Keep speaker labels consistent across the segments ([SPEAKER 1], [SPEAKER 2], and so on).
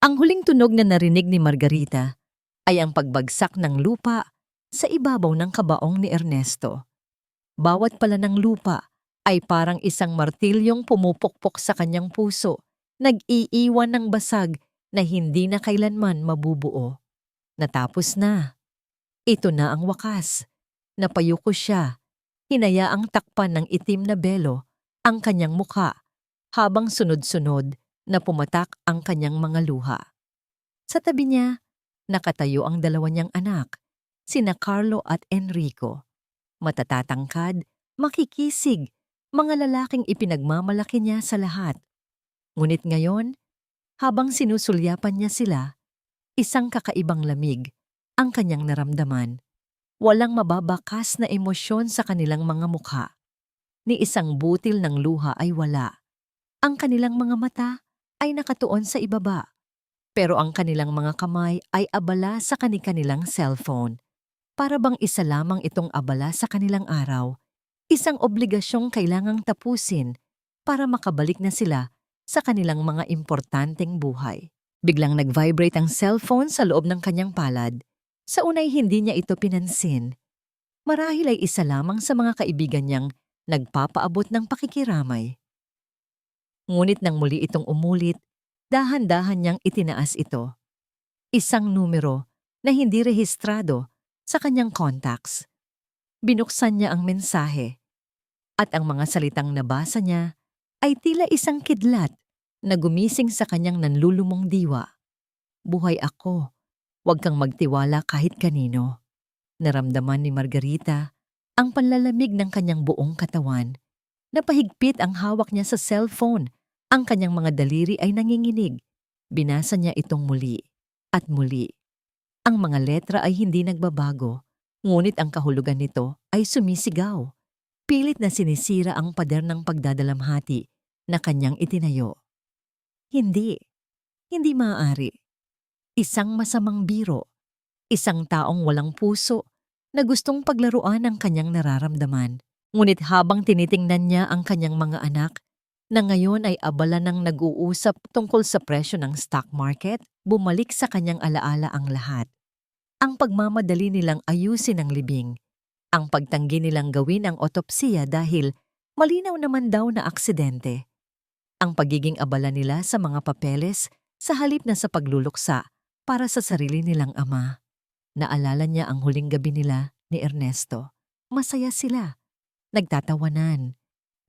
[SPEAKER 1] Ang huling tunog na narinig ni Margarita ay ang pagbagsak ng lupa sa ibabaw ng kabaong ni Ernesto. Bawat pala ng lupa ay parang isang martilyong pumupukpok sa kanyang puso, nag-iiwan ng basag na hindi na kailanman mabubuo. Natapos na. Ito na ang wakas. Napayuko siya, hinayaang takpan ng itim na belo ang kanyang mukha habang sunod-sunod na pumatak ang kanyang mga luha. Sa tabi niya, nakatayo ang dalawa niyang anak, sina Carlo at Enrico. Matatatangkad, makikisig, mga lalaking ipinagmamalaki niya sa lahat. Ngunit ngayon, habang sinusulyapan niya sila, isang kakaibang lamig ang kanyang naramdaman. Walang mababakas na emosyon sa kanilang mga mukha. Ni isang butil ng luha ay wala. Ang kanilang mga mata ay nakatuon sa ibaba. Pero ang kanilang mga kamay ay abala sa kanilang cellphone. Para bang isa lamang itong abala sa kanilang araw, isang obligasyong kailangang tapusin para makabalik na sila sa kanilang mga importanteng buhay. Biglang nag-vibrate ang cellphone sa loob ng kanyang palad. Sa unay hindi niya ito pinansin. Marahil ay isa lamang sa mga kaibigan niyang nagpapaabot ng pakikiramay. Ngunit nang muli itong umulit, dahan-dahan niyang itinaas ito. Isang numero na hindi rehistrado sa kanyang contacts. Binuksan niya ang mensahe at ang mga salitang nabasa niya ay tila isang kidlat na gumising sa kanyang nanlulumong diwa. Buhay ako, huwag kang magtiwala kahit kanino. Naramdaman ni Margarita ang panlalamig ng kanyang buong katawan. Napahigpit ang hawak niya sa cellphone. Ang kanyang mga daliri ay nanginginig. Binasa niya itong muli at muli. Ang mga letra ay hindi nagbabago, ngunit ang kahulugan nito ay sumisigaw. Pilit na sinisira ang pader ng pagdadalamhati na kanyang itinayo. Hindi, hindi maaari. Isang masamang biro, isang taong walang puso na gustong paglaruan ang kanyang nararamdaman. Ngunit habang tinitingnan niya ang kanyang mga anak, na ngayon ay abala ng nag-uusap tungkol sa presyo ng stock market, bumalik sa kanyang alaala ang lahat. Ang pagmamadali nilang ayusin ang libing, ang pagtanggi nilang gawin ang otopsiya dahil malinaw naman daw na aksidente, ang pagiging abala nila sa mga papeles sa halip na sa pagluluksa para sa sarili nilang ama. Naalala niya ang huling gabi nila ni Ernesto. Masaya sila, nagtatawanan,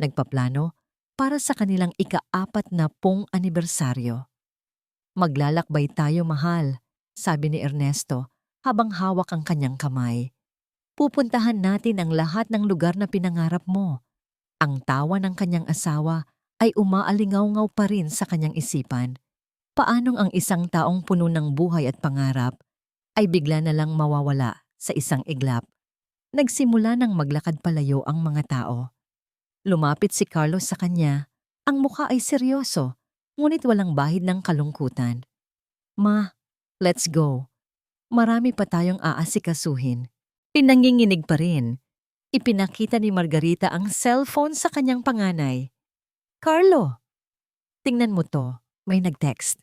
[SPEAKER 1] nagpaplano para sa kanilang ika-40 anibersaryo. Maglalakbay tayo, mahal, sabi ni Ernesto habang hawak ang kanyang kamay. Pupuntahan natin ang lahat ng lugar na pinangarap mo. Ang tawa ng kanyang asawa ay umaalingaw-ngaw pa rin sa kanyang isipan. Paanong ang isang taong puno ng buhay at pangarap ay bigla na lang mawawala sa isang iglap? Nagsimula ng maglakad palayo ang mga tao. Lumapit si Carlos sa kanya. Ang mukha ay seryoso, ngunit walang bahid ng kalungkutan. Ma, let's go. Marami pa tayong aasikasuhin. Pinanginginig pa rin. Ipinakita ni Margarita ang cellphone sa kanyang panganay. Carlo, tingnan mo to, may nag-text.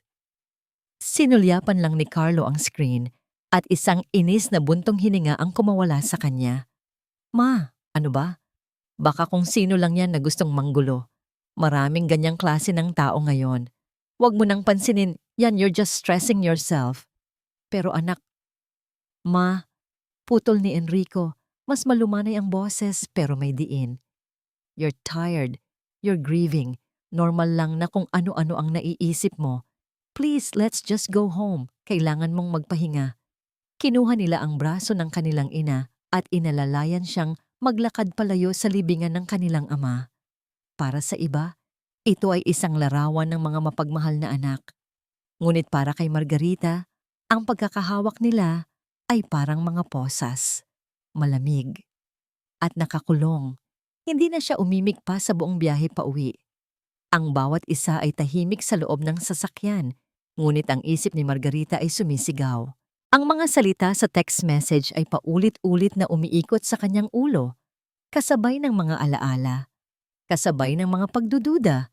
[SPEAKER 1] Sinulyapan lang ni Carlo ang screen at isang inis na buntong hininga ang kumawala sa kanya. Ma, ano ba? Baka kung sino lang yan na gustong manggulo. Maraming ganyang klase ng tao ngayon. Huwag mo nang pansinin, yan, you're just stressing yourself. Pero anak, ma, putol ni Enrico, mas malumanay ang boses pero may diin. You're tired, you're grieving, normal lang na kung ano-ano ang naiisip mo. Please, let's just go home, kailangan mong magpahinga. Kinuha nila ang braso ng kanilang ina at inalalayan siyang maglakad palayo sa libingan ng kanilang ama. Para sa iba, ito ay isang larawan ng mga mapagmahal na anak. Ngunit para kay Margarita, ang pagkakahawak nila ay parang mga posas, malamig, at nakakulong. Hindi na siya umimik pa sa buong biyahe pauwi. Ang bawat isa ay tahimik sa loob ng sasakyan, ngunit ang isip ni Margarita ay sumisigaw. Ang mga salita sa text message ay paulit-ulit na umiikot sa kanyang ulo, kasabay ng mga alaala, kasabay ng mga pagdududa.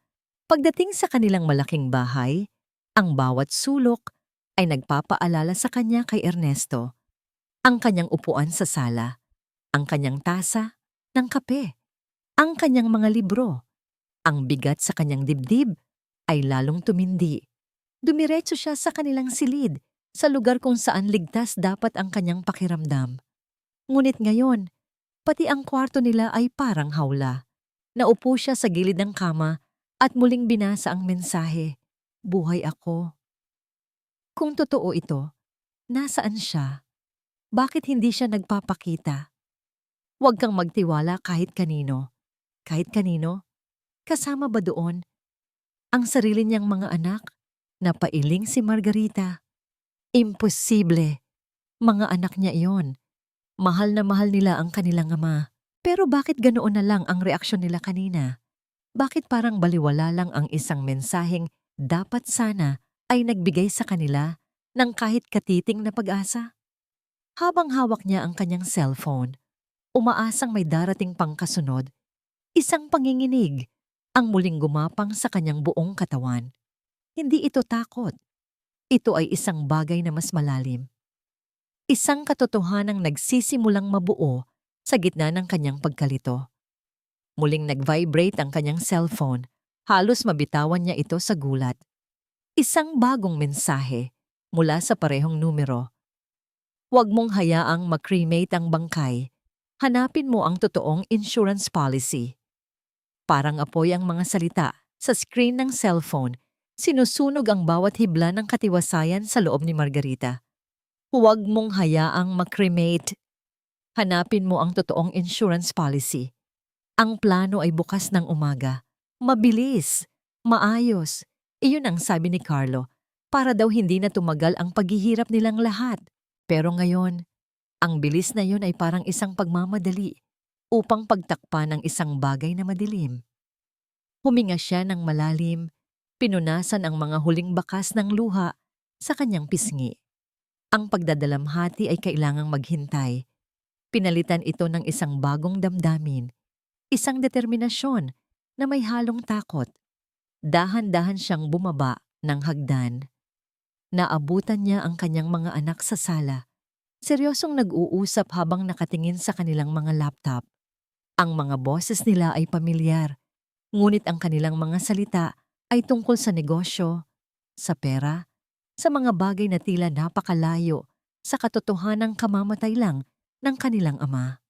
[SPEAKER 1] Pagdating sa kanilang malaking bahay, Ang bawat sulok ay nagpapaalala sa kanya kay Ernesto. Ang kanyang upuan sa sala, ang kanyang tasa ng kape, ang kanyang mga libro, ang bigat sa kanyang dibdib ay lalong tumindi. Dumiretso siya sa kanilang silid, sa lugar kung saan ligtas dapat ang kanyang pakiramdam. Ngunit ngayon, pati ang kwarto nila ay parang hawla. Naupo siya sa gilid ng kama at muling binasa ang mensahe, "Buhay ako." Kung totoo ito, nasaan siya? Bakit hindi siya nagpapakita? Huwag kang magtiwala kahit kanino. Kahit kanino? Kasama ba doon ang sarili niyang mga anak? Napailing si Margarita. Imposible. Mga anak niya iyon. Mahal na mahal nila ang kanilang ama. Pero bakit ganoon na lang ang reaksyon nila kanina? Bakit parang baliwala lang ang isang mensaheng dapat sana ay nagbigay sa kanila ng kahit katiting na pag-asa? Habang hawak niya ang kanyang cellphone, umaasang may darating pang kasunod, isang panginginig ang muling gumapang sa kanyang buong katawan. Hindi ito takot. Ito ay isang bagay na mas malalim. Isang katotohanang nagsisimulang mabuo sa gitna ng kanyang pagkalito. Muling nag-vibrate ang kanyang cellphone. Halos mabitawan niya ito sa gulat. Isang bagong mensahe mula sa parehong numero. Huwag mong hayaang makremate ang bangkay. Hanapin mo ang totoong insurance policy. Parang apoy ang mga salita sa screen ng cellphone. Sinusunog ang bawat hibla ng katiwasayan sa loob ni Margarita. Huwag mong hayaang makremate. Hanapin mo ang totoong insurance policy. Ang plano ay bukas ng umaga. Mabilis, maayos. Iyon ang sabi ni Carlo, para daw hindi na tumagal ang paghihirap nilang lahat. Pero ngayon, ang bilis na yun ay parang isang pagmamadali upang pagtakpan ng isang bagay na madilim. Huminga siya ng malalim, pinunasan ang mga huling bakas ng luha sa kanyang pisngi. Ang pagdadalamhati ay kailangang maghintay. Pinalitan ito ng isang bagong damdamin. Isang determinasyon na may halong takot. Dahan-dahan siyang bumaba ng hagdan. Naabutan niya ang kanyang mga anak sa sala. Seryosong nag-uusap habang nakatingin sa kanilang mga laptop. Ang mga boses nila ay pamilyar, ngunit ang kanilang mga salita ay tungkol sa negosyo, sa pera, sa mga bagay na tila napakalayo sa katotohanang kamamatay lang ng kanilang ama.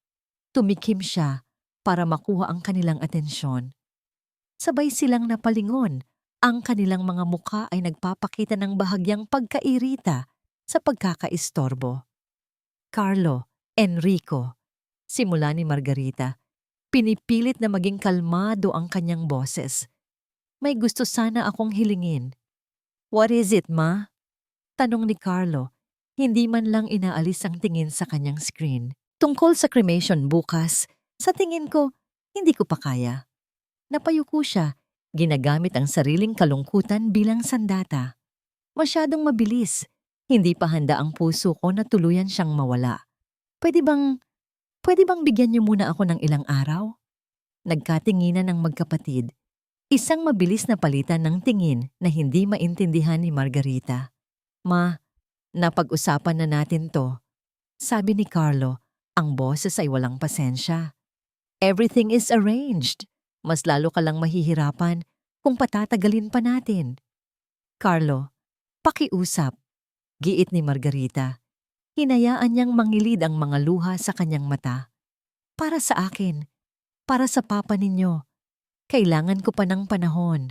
[SPEAKER 1] Tumikim siya para makuha ang kanilang atensyon. Sabay silang napalingon, ang kanilang mga mukha ay nagpapakita ng bahagyang pagkairita sa pagkakaistorbo. Carlo, Enrico, simula ni Margarita, pinipilit na maging kalmado ang kanyang boses. May gusto sana akong hilingin. What is it, ma? Tanong ni Carlo, hindi man lang inaalis ang tingin sa kanyang screen. Tungkol sa cremation bukas, sa tingin ko, hindi ko pa kaya. Napayuko siya, ginagamit ang sariling kalungkutan bilang sandata. Masyadong mabilis, hindi pa handa ang puso ko na tuluyan siyang mawala. Pwede bang bigyan niyo muna ako ng ilang araw? Nagkatinginan ng magkapatid. Isang mabilis na palitan ng tingin na hindi maintindihan ni Margarita. Ma, napag-usapan na natin to. Sabi ni Carlo, ang boses ay walang pasensya. Everything is arranged. Mas lalo ka lang mahihirapan kung patatagalin pa natin. Carlo, pakiusap. Giit ni Margarita. Hinayaan niyang mangilid ang mga luha sa kanyang mata. Para sa akin, para sa papa ninyo, kailangan ko pa ng panahon.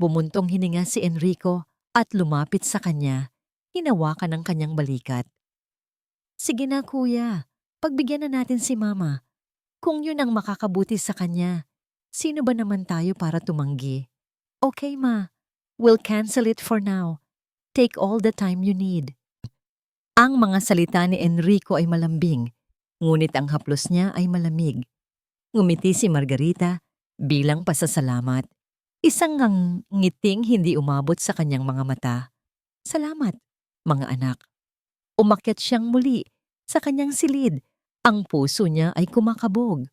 [SPEAKER 1] Bumuntong hininga si Enrico at lumapit sa kanya, hinawakan ang kanyang balikat. Sige na kuya, pagbigyan na natin si mama. Kung yun ang makakabuti sa kanya, sino ba naman tayo para tumanggi? Okay ma, we'll cancel it for now. Take all the time you need. Ang mga salita ni Enrico ay malambing, ngunit ang haplos niya ay malamig. Ngumiti si Margarita bilang pasasalamat. Isang ngiting hindi umabot sa kanyang mga mata. Salamat, mga anak. Umakyat siyang muli sa kanyang silid. Ang puso niya ay kumakabog.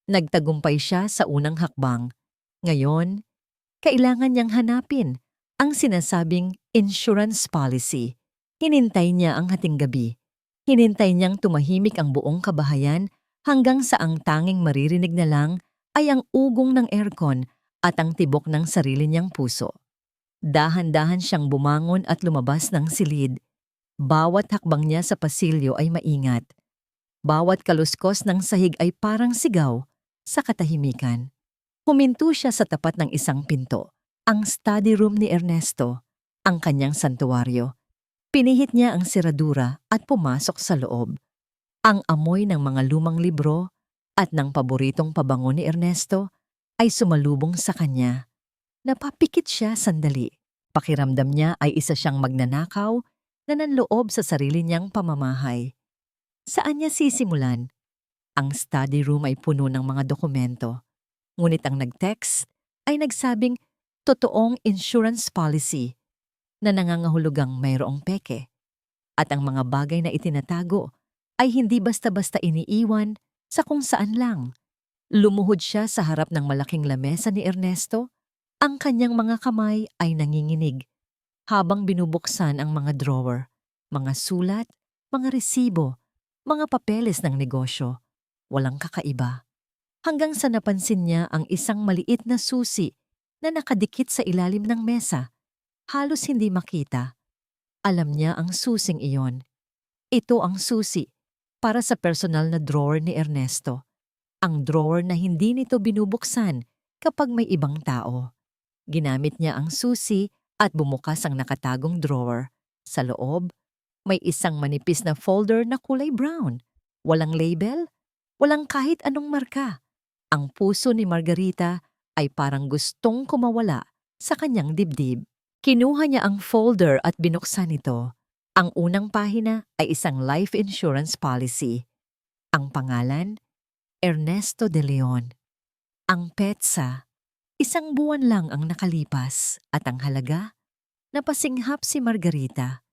[SPEAKER 1] Nagtagumpay siya sa unang hakbang. Ngayon, kailangan niyang hanapin Ang sinasabing insurance policy. Hinintay niya ang hating gabi. Hinintay niyang tumahimik ang buong kabahayan hanggang sa ang tanging maririnig na lang ay ang ugong ng aircon at ang tibok ng sarili niyang puso. Dahan-dahan siyang bumangon at lumabas ng silid. Bawat hakbang niya sa pasilyo ay maingat. Bawat kaluskos ng sahig ay parang sigaw sa katahimikan. Huminto siya sa tapat ng isang pinto, ang study room ni Ernesto, ang kanyang santuwaryo. Pinihit niya ang seradura at pumasok sa loob. Ang amoy ng mga lumang libro at ng paboritong pabango ni Ernesto ay sumalubong sa kanya. Napapikit siya sandali. Pakiramdam niya ay isa siyang magnanakaw na nanloob sa sarili niyang pamamahay. Saan niya sisimulan? Ang study room ay puno ng mga dokumento. Ngunit ang nag-text ay nagsabing totoong insurance policy na nangangahulugang mayroong peke. At ang mga bagay na itinatago ay hindi basta-basta iniiwan sa kung saan lang. Lumuhod siya sa harap ng malaking lamesa ni Ernesto. Ang kanyang mga kamay ay nanginginig habang binubuksan ang mga drawer, mga sulat, mga resibo, mga papeles ng negosyo. Walang kakaiba. Hanggang sa napansin niya ang isang maliit na susi na nakadikit sa ilalim ng mesa. Halos hindi makita. Alam niya ang susing iyon. Ito ang susi para sa personal na drawer ni Ernesto. Ang drawer na hindi nito binubuksan kapag may ibang tao. Ginamit niya ang susi at bumukas ang nakatagong drawer. Sa loob, may isang manipis na folder na kulay brown. Walang label, walang kahit anong marka. Ang puso ni Margarita ay parang gustong kumawala sa kanyang dibdib. Kinuha niya ang folder at binuksan ito. Ang unang pahina ay isang life insurance policy. Ang pangalan, Ernesto de Leon. Ang petsa, 1 buwan lang ang nakalipas at ang halaga, napasinghap si Margarita.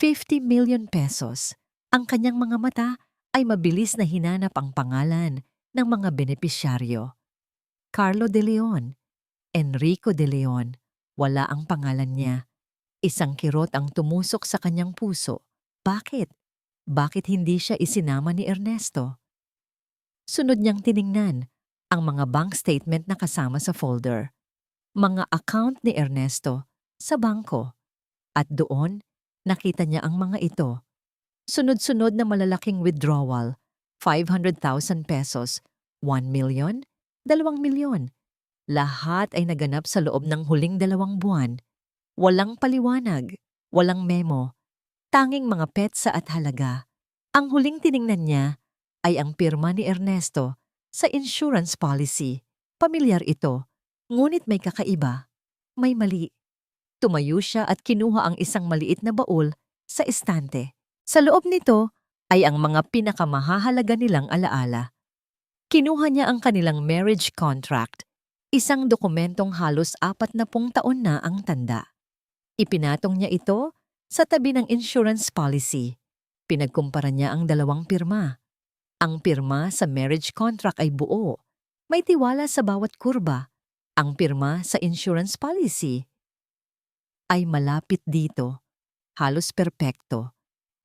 [SPEAKER 1] 50 million pesos. Ang kanyang mga mata ay mabilis na hinanap ang pangalan ng mga benepisyaryo. Carlo de Leon, Enrico de Leon, wala ang pangalan niya. Isang kirot ang tumusok sa kanyang puso. Bakit? Bakit hindi siya isinama ni Ernesto? Sunod niyang tiningnan ang mga bank statement na kasama sa folder. Mga account ni Ernesto sa bangko. At doon, nakita niya ang mga ito. Sunod-sunod na malalaking withdrawal, 500,000 pesos, 1 million, 2 milyon. Lahat ay naganap sa loob ng huling 2 buwan. Walang paliwanag, walang memo, tanging mga petsa at halaga. Ang huling tiningnan niya ay ang pirma ni Ernesto sa insurance policy. Pamilyar ito, ngunit may kakaiba, may mali. Tumayo siya at kinuha ang isang maliit na baul sa estante. Sa loob nito ay ang mga pinakamahahalaga nilang alaala. Kinuha niya ang kanilang marriage contract, isang dokumentong halos 40 taon na ang tanda. Ipinatong niya ito sa tabi ng insurance policy. Pinagkumpara niya ang 2 pirma. Ang pirma sa marriage contract ay buo. May tiwala sa bawat kurba. Ang pirma sa insurance policy ay malapit dito, halos perpekto.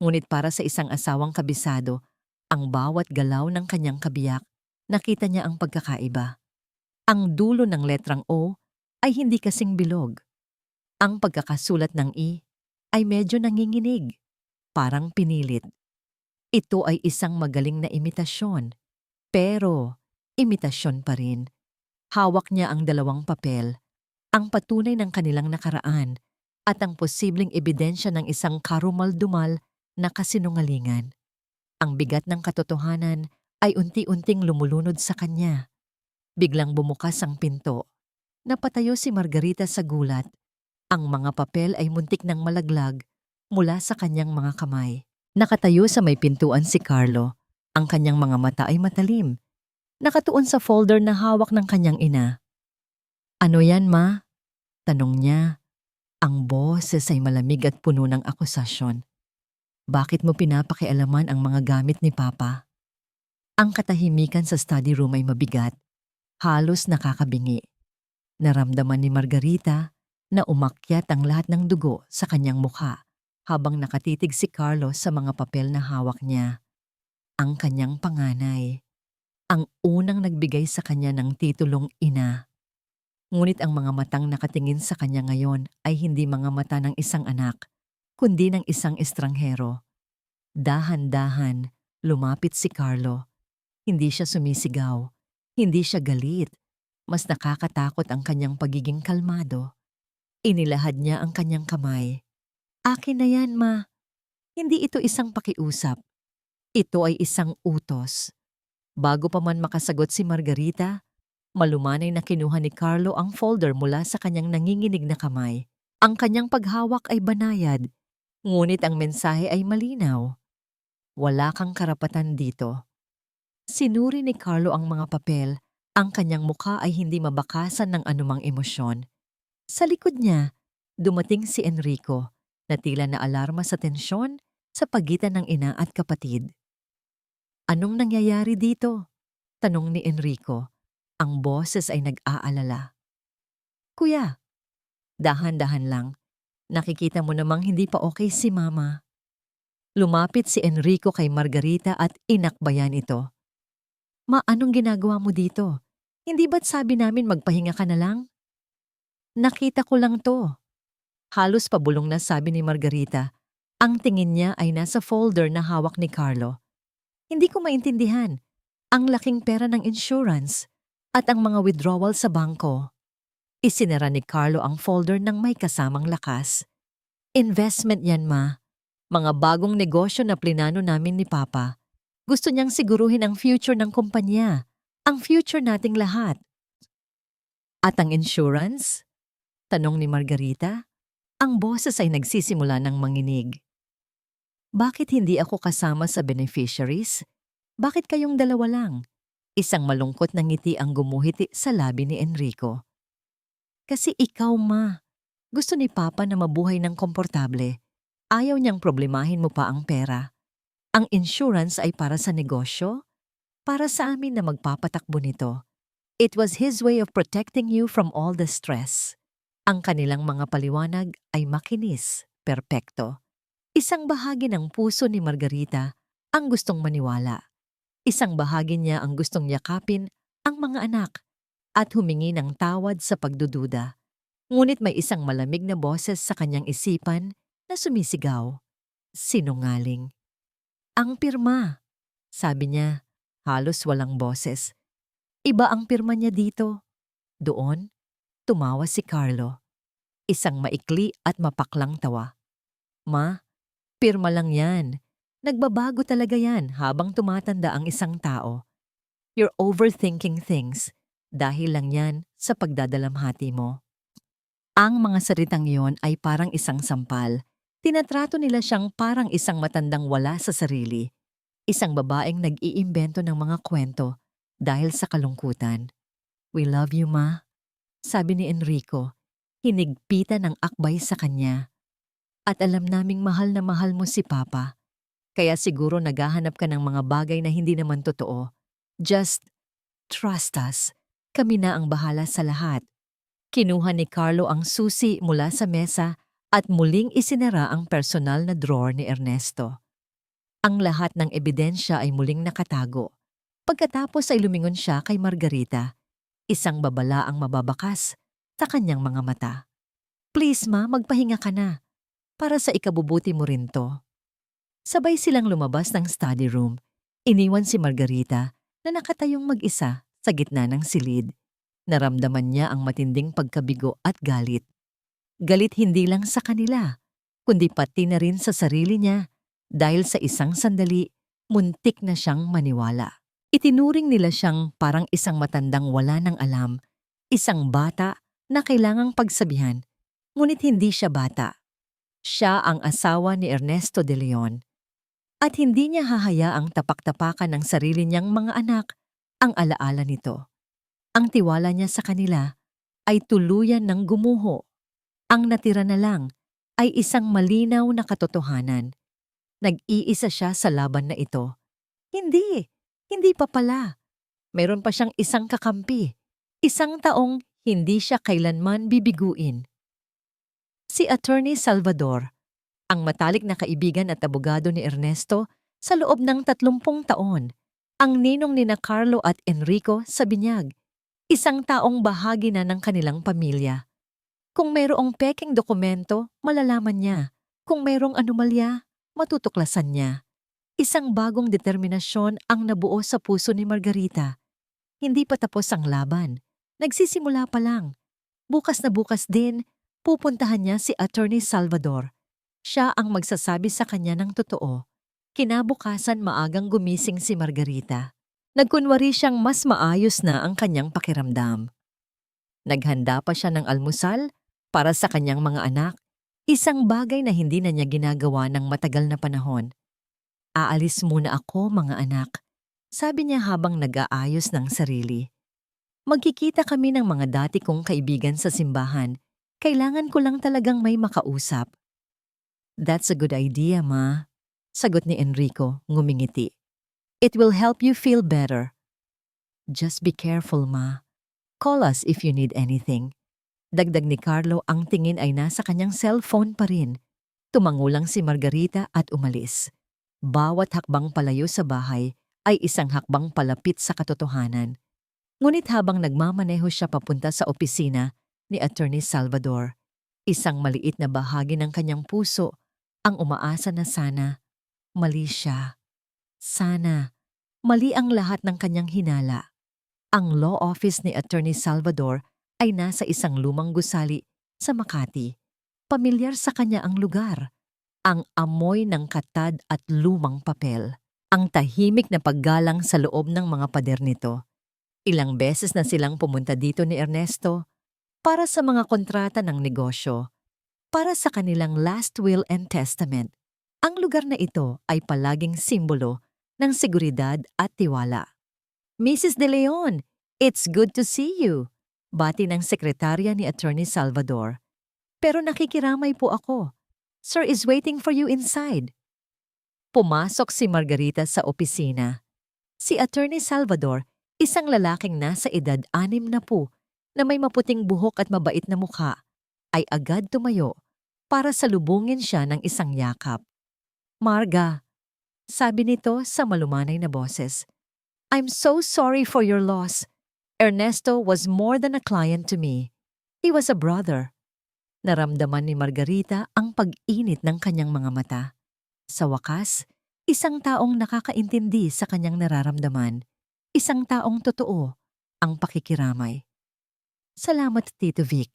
[SPEAKER 1] Ngunit para sa isang asawang kabisado, ang bawat galaw ng kanyang kabiyak, nakita niya ang pagkakaiba. Ang dulo ng letrang O ay hindi kasing bilog. Ang pagkakasulat ng I ay medyo nanginginig, parang pinilit. Ito ay isang magaling na imitasyon, pero imitasyon pa rin. Hawak niya ang 2 papel, ang patunay ng kanilang nakaraan at ang posibleng ebidensya ng isang karumal-dumal na kasinungalingan. Ang bigat ng katotohanan ay unti-unting lumulunod sa kanya. Biglang bumukas ang pinto. Napatayo si Margarita sa gulat. Ang mga papel ay muntik ng malaglag mula sa kanyang mga kamay. Nakatayo sa may pintuan si Carlo. Ang kanyang mga mata ay matalim. Nakatuon sa folder na hawak ng kanyang ina. "Ano yan, ma?" tanong niya. Ang boses ay malamig at puno ng akusasyon. "Bakit mo pinapakialaman ang mga gamit ni Papa?" Ang katahimikan sa study room ay mabigat, halos nakakabingi. Naramdaman ni Margarita na umakyat ang lahat ng dugo sa kanyang mukha habang nakatitig si Carlo sa mga papel na hawak niya. Ang kanyang panganay, ang unang nagbigay sa kanya ng titulong ina. Ngunit ang mga matang nakatingin sa kanya ngayon ay hindi mga mata ng isang anak, kundi ng isang estranghero. Dahan-dahan, lumapit si Carlo. Hindi siya sumisigaw, hindi siya galit. Mas nakakatakot ang kanyang pagiging kalmado. Inilahad niya ang kanyang kamay. Akin na yan, ma. Hindi ito isang pakiusap. Ito ay isang utos. Bago pa man makasagot si Margarita, malumanay na kinuha ni Carlo ang folder mula sa kanyang nanginginig na kamay. Ang kanyang paghawak ay banayad, ngunit ang mensahe ay malinaw. Wala kang karapatan dito. Sinuri ni Carlo ang mga papel. Ang kanyang mukha ay hindi mabakasan ng anumang emosyon. Sa likod niya, dumating si Enrico na tila na alarma sa tensyon sa pagitan ng ina at kapatid. Anong nangyayari dito? Tanong ni Enrico. Ang boses ay nag-aalala. Kuya, dahan-dahan lang. Nakikita mo namang hindi pa okay si Mama. Lumapit si Enrico kay Margarita at inakbayan ito. Ma, anong ginagawa mo dito? Hindi ba't sabi namin magpahinga ka na lang? Nakita ko lang to. Halos pabulong na sabi ni Margarita. Ang tingin niya ay nasa folder na hawak ni Carlo. Hindi ko maintindihan. Ang laking pera ng insurance at ang mga withdrawal sa bangko. Isinara ni Carlo ang folder ng may kasamang lakas. Investment yan, ma. Mga bagong negosyo na plinano namin ni Papa. Gusto niyang siguruhin ang future ng kumpanya, ang future nating lahat. At ang insurance? Tanong ni Margarita. Ang boses ay nagsisimula ng manginig. Bakit hindi ako kasama sa beneficiaries? Bakit kayong dalawa lang? Isang malungkot na ngiti ang gumuhiti sa labi ni Enrico. Kasi ikaw, ma. Gusto ni Papa na mabuhay ng komportable. Ayaw niyang problemahin mo pa ang pera. Ang insurance ay para sa negosyo, para sa amin na magpapatakbo nito. It was his way of protecting you from all the stress. Ang kanilang mga paliwanag ay makinis, perpekto. Isang bahagi ng puso ni Margarita ang gustong maniwala. Isang bahagi niya ang gustong yakapin ang mga anak at humingi ng tawad sa pagdududa. Ngunit may isang malamig na boses sa kanyang isipan na sumisigaw. Sinungaling. Ang pirma, sabi niya, halos walang boses. Iba ang pirma niya dito. Doon, tumawa si Carlo. Isang maikli at mapaklang tawa. Ma, pirma lang yan. Nagbabago talaga yan habang tumatanda ang isang tao. You're overthinking things dahil lang yan sa pagdadalamhati mo. Ang mga salitang iyon ay parang isang sampal. Tinatrato nila siyang parang isang matandang wala sa sarili. Isang babaeng nag-iimbento ng mga kwento dahil sa kalungkutan. We love you, ma. Sabi ni Enrico, hinigpitan ng akbay sa kanya. At alam naming mahal na mahal mo si Papa. Kaya siguro naghahanap ka ng mga bagay na hindi naman totoo. Just trust us. Kami na ang bahala sa lahat. Kinuha ni Carlo ang susi mula sa mesa at muling isinara ang personal na drawer ni Ernesto. Ang lahat ng ebidensya ay muling nakatago. Pagkatapos ay lumingon siya kay Margarita. Isang babala ang mababakas sa kanyang mga mata. Please, ma, magpahinga ka na. Para sa ikabubuti mo rin to. Sabay silang lumabas ng study room. Iniwan si Margarita na nakatayong mag-isa sa gitna ng silid. Naramdaman niya ang matinding pagkabigo at galit. Galit hindi lang sa kanila, kundi pati na rin sa sarili niya dahil sa isang sandali, muntik na siyang maniwala. Itinuring nila siyang parang isang matandang wala ng alam, isang bata na kailangang pagsabihan, ngunit hindi siya bata. Siya ang asawa ni Ernesto de Leon. At hindi niya hahayaang tapak-tapakan ng sarili niyang mga anak ang alaala nito. Ang tiwala niya sa kanila ay tuluyan ng gumuho. Ang natira na lang ay isang malinaw na katotohanan. Nag-iisa siya sa laban na ito. Hindi pa pala. Meron pa siyang isang kakampi. Isang taong hindi siya kailanman bibiguin. Si Attorney Salvador, ang matalik na kaibigan at abogado ni Ernesto sa loob ng 30 taon, ang ninong nina Carlo at Enrico sa binyag, isang taong bahagi na ng kanilang pamilya. Kung mayroong peking dokumento, malalaman niya. Kung mayroong anomalya, matutuklasan niya. Isang bagong determinasyon ang nabuo sa puso ni Margarita. Hindi pa tapos ang laban. Nagsisimula pa lang. Bukas na bukas din, pupuntahan niya si Attorney Salvador. Siya ang magsasabi sa kanya ng totoo. Kinabukasan maagang gumising si Margarita. Nagkunwari siyang mas maayos na ang kanyang pakiramdam. Naghanda pa siya ng almusal para sa kanyang mga anak, isang bagay na hindi na niya ginagawa ng matagal na panahon. Aalis muna ako, mga anak, sabi niya habang nag-aayos ng sarili. Magkikita kami ng mga dati kong kaibigan sa simbahan. Kailangan ko lang talagang may makausap. That's a good idea, Ma, sagot ni Enrico, ngumingiti. It will help you feel better. Just be careful, Ma. Call us if you need anything. Dagdag ni Carlo, ang tingin ay nasa kanyang cellphone pa rin. Tumangulang si Margarita at umalis. Bawat hakbang palayo sa bahay ay isang hakbang palapit sa katotohanan. Ngunit habang nagmamaneho siya papunta sa opisina ni Attorney Salvador, isang maliit na bahagi ng kanyang puso ang umaasa na sana mali siya. Sana mali ang lahat ng kanyang hinala. Ang law office ni Attorney Salvador ay nasa isang lumang gusali sa Makati. Pamilyar sa kanya ang lugar. Ang amoy ng katad at lumang papel. Ang tahimik na paggalang sa loob ng mga pader nito. Ilang beses na silang pumunta dito ni Ernesto para sa mga kontrata ng negosyo, para sa kanilang last will and testament. Ang lugar na ito ay palaging simbolo ng seguridad at tiwala. Mrs. De Leon, it's good to see you, bati ng sekretarya ni Attorney Salvador. Pero nakikiramay po ako. Sir is waiting for you inside. Pumasok si Margarita sa opisina. Si Attorney Salvador, isang lalaking nasa edad 60 na may maputing buhok at mabait na mukha, ay agad tumayo para salubungin siya ng isang yakap. Marga, sabi nito sa malumanay na boses, I'm so sorry for your loss. Ernesto was more than a client to me. He was a brother. Naramdaman ni Margarita ang pag-init ng kanyang mga mata. Sa wakas, isang taong nakakaintindi sa kanyang nararamdaman. Isang taong totoo ang pakikiramay. Salamat, Tito Vic.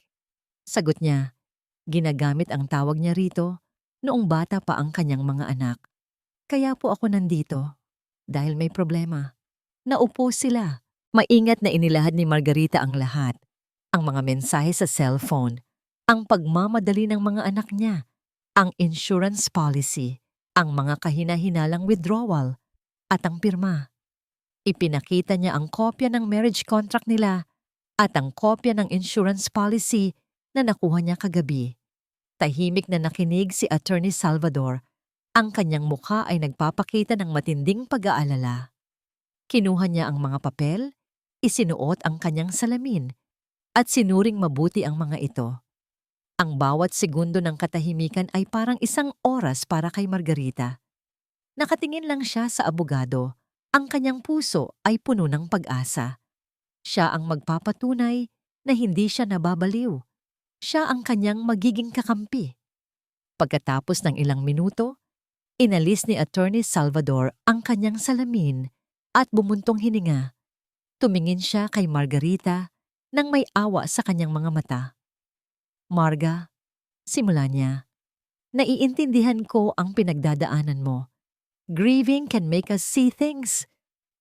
[SPEAKER 1] Sagot niya. Ginagamit ang tawag niya rito noong bata pa ang kanyang mga anak. Kaya po ako nandito dahil may problema. Naupo sila. Maingat na inilahad ni Margarita ang lahat. Ang mga mensahe sa cellphone, ang pagmamadali ng mga anak niya, ang insurance policy, ang mga kahina-hinalang withdrawal, at ang pirma. Ipinakita niya ang kopya ng marriage contract nila at ang kopya ng insurance policy na nakuha niya kagabi. Tahimik na nakinig si Attorney Salvador. Ang kanyang mukha ay nagpapakita ng matinding pag-aalala. Kinuha niya ang mga papel, isinuot ang kanyang salamin, at sinuring mabuti ang mga ito. Ang bawat segundo ng katahimikan ay parang isang oras para kay Margarita. Nakatingin lang siya sa abogado. Ang kanyang puso ay puno ng pag-asa. Siya ang magpapatunay na hindi siya nababaliw. Siya ang kanyang magiging kakampi. Pagkatapos ng ilang minuto, inalis ni Attorney Salvador ang kanyang salamin at bumuntong hininga. Tumingin siya kay Margarita nang may awa sa kanyang mga mata. Marga, simula niya, naiintindihan ko ang pinagdadaanan mo. Grieving can make us see things,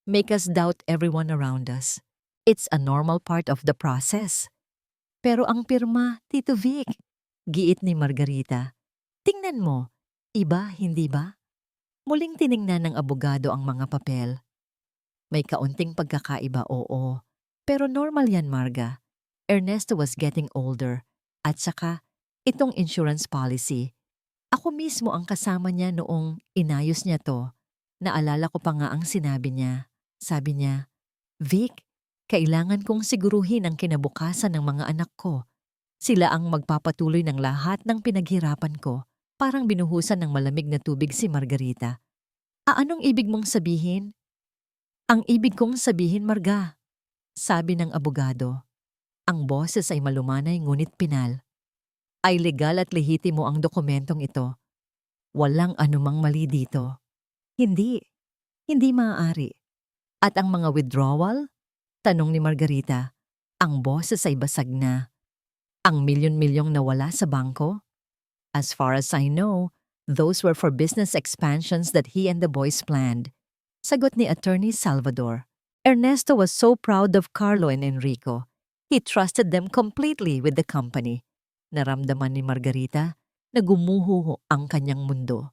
[SPEAKER 1] make us doubt everyone around us. It's a normal part of the process. Pero ang pirma, Tito Vic, giit ni Margarita. Tingnan mo, iba, hindi ba? Muling tiningnan ng abogado ang mga papel. May kaunting pagkakaiba, oo. Pero normal yan, Marga. Ernesto was getting older. At saka, itong insurance policy. Ako mismo ang kasama niya noong inayos niya to. Naalala ko pa nga ang sinabi niya. Sabi niya, Vic, kailangan kong siguruhin ang kinabukasan ng mga anak ko. Sila ang magpapatuloy ng lahat ng pinaghirapan ko. Parang binuhusan ng malamig na tubig si Margarita. Anong ibig mong sabihin? Ang ibig kong sabihin, Marga, sabi ng abogado. Ang boses ay malumanay ngunit pinal. Ay legal at lehitimo ang dokumentong ito. Walang anumang mali dito. Hindi. Hindi maaari. At ang mga withdrawal? Tanong ni Margarita. Ang boses ay basag na. Ang milyon-milyong nawala sa bangko? As far as I know, those were for business expansions that he and the boys planned. Sagot ni Attorney Salvador. Ernesto was so proud of Carlo and Enrico. He trusted them completely with the company. Naramdaman ni Margarita na gumuho ang kanyang mundo.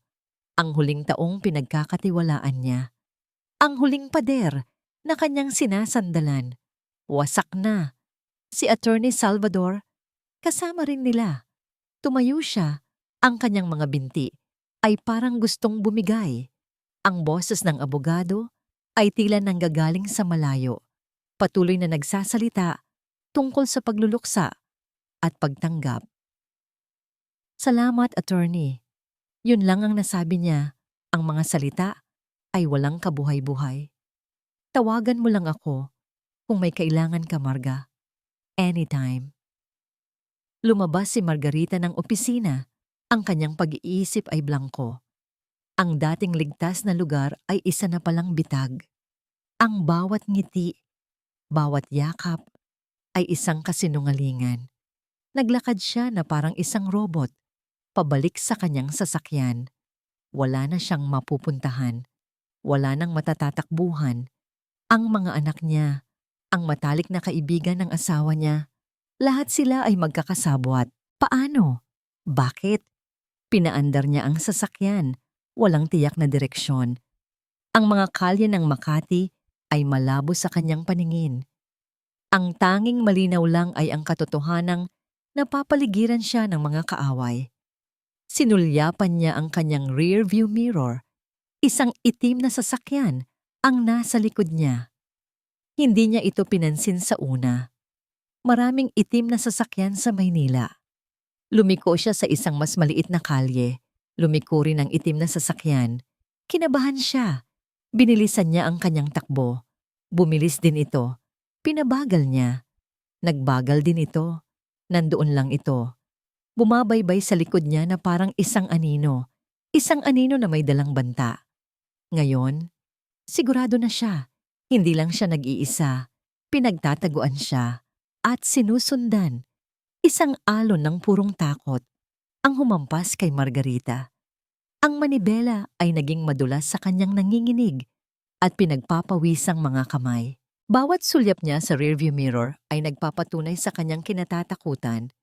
[SPEAKER 1] Ang huling taong pinagkakatiwalaan niya. Ang huling pader na kanyang sinasandalan. Wasak na. Si Attorney Salvador, kasama rin nila. Tumayo siya. Ang kanyang mga binti ay parang gustong bumigay. Ang boses ng abogado ay tila nanggagaling sa malayo. Patuloy na nagsasalita tungkol sa pagluluksa at pagtanggap. Salamat, attorney. Yun lang ang nasabi niya. Ang mga salita ay walang kabuhay-buhay. Tawagan mo lang ako kung may kailangan ka, Marga. Anytime. Lumabas si Margarita ng opisina. Ang kanyang pag-iisip ay blangko. Ang dating ligtas na lugar ay isa na palang bitag. Ang bawat ngiti, bawat yakap, ay isang kasinungalingan. Naglakad siya na parang isang robot, pabalik sa kanyang sasakyan. Wala na siyang mapupuntahan. Wala nang matatatakbuhan. Ang mga anak niya, ang matalik na kaibigan ng asawa niya, lahat sila ay magkakasabwat. Paano? Bakit? Pinaandar niya ang sasakyan, walang tiyak na direksyon. Ang mga kalye ng Makati ay malabo sa kanyang paningin. Ang tanging malinaw lang ay ang katotohanang napapaligiran siya ng mga kaaway. Sinulyapan niya ang kanyang rear view mirror. Isang itim na sasakyan ang nasa likod niya. Hindi niya ito pinansin sa una. Maraming itim na sasakyan sa Maynila. Lumiko siya sa isang mas maliit na kalye. Lumiko rin ang itim na sasakyan. Kinabahan siya. Binilisan niya ang kanyang takbo. Bumilis din ito. Pinabagal niya. Nagbagal din ito. Nandoon lang ito. Bumabaybay sa likod niya na parang isang anino. Isang anino na may dalang banta. Ngayon, sigurado na siya. Hindi lang siya nag-iisa. Pinagtataguan siya. At sinusundan. Isang alon ng purong takot ang humampas kay Margarita. Ang manibela ay naging madulas sa kanyang nanginginig at pinagpapawisang mga kamay. Bawat sulyap niya sa rearview mirror ay nagpapatunay sa kanyang kinatatakutan.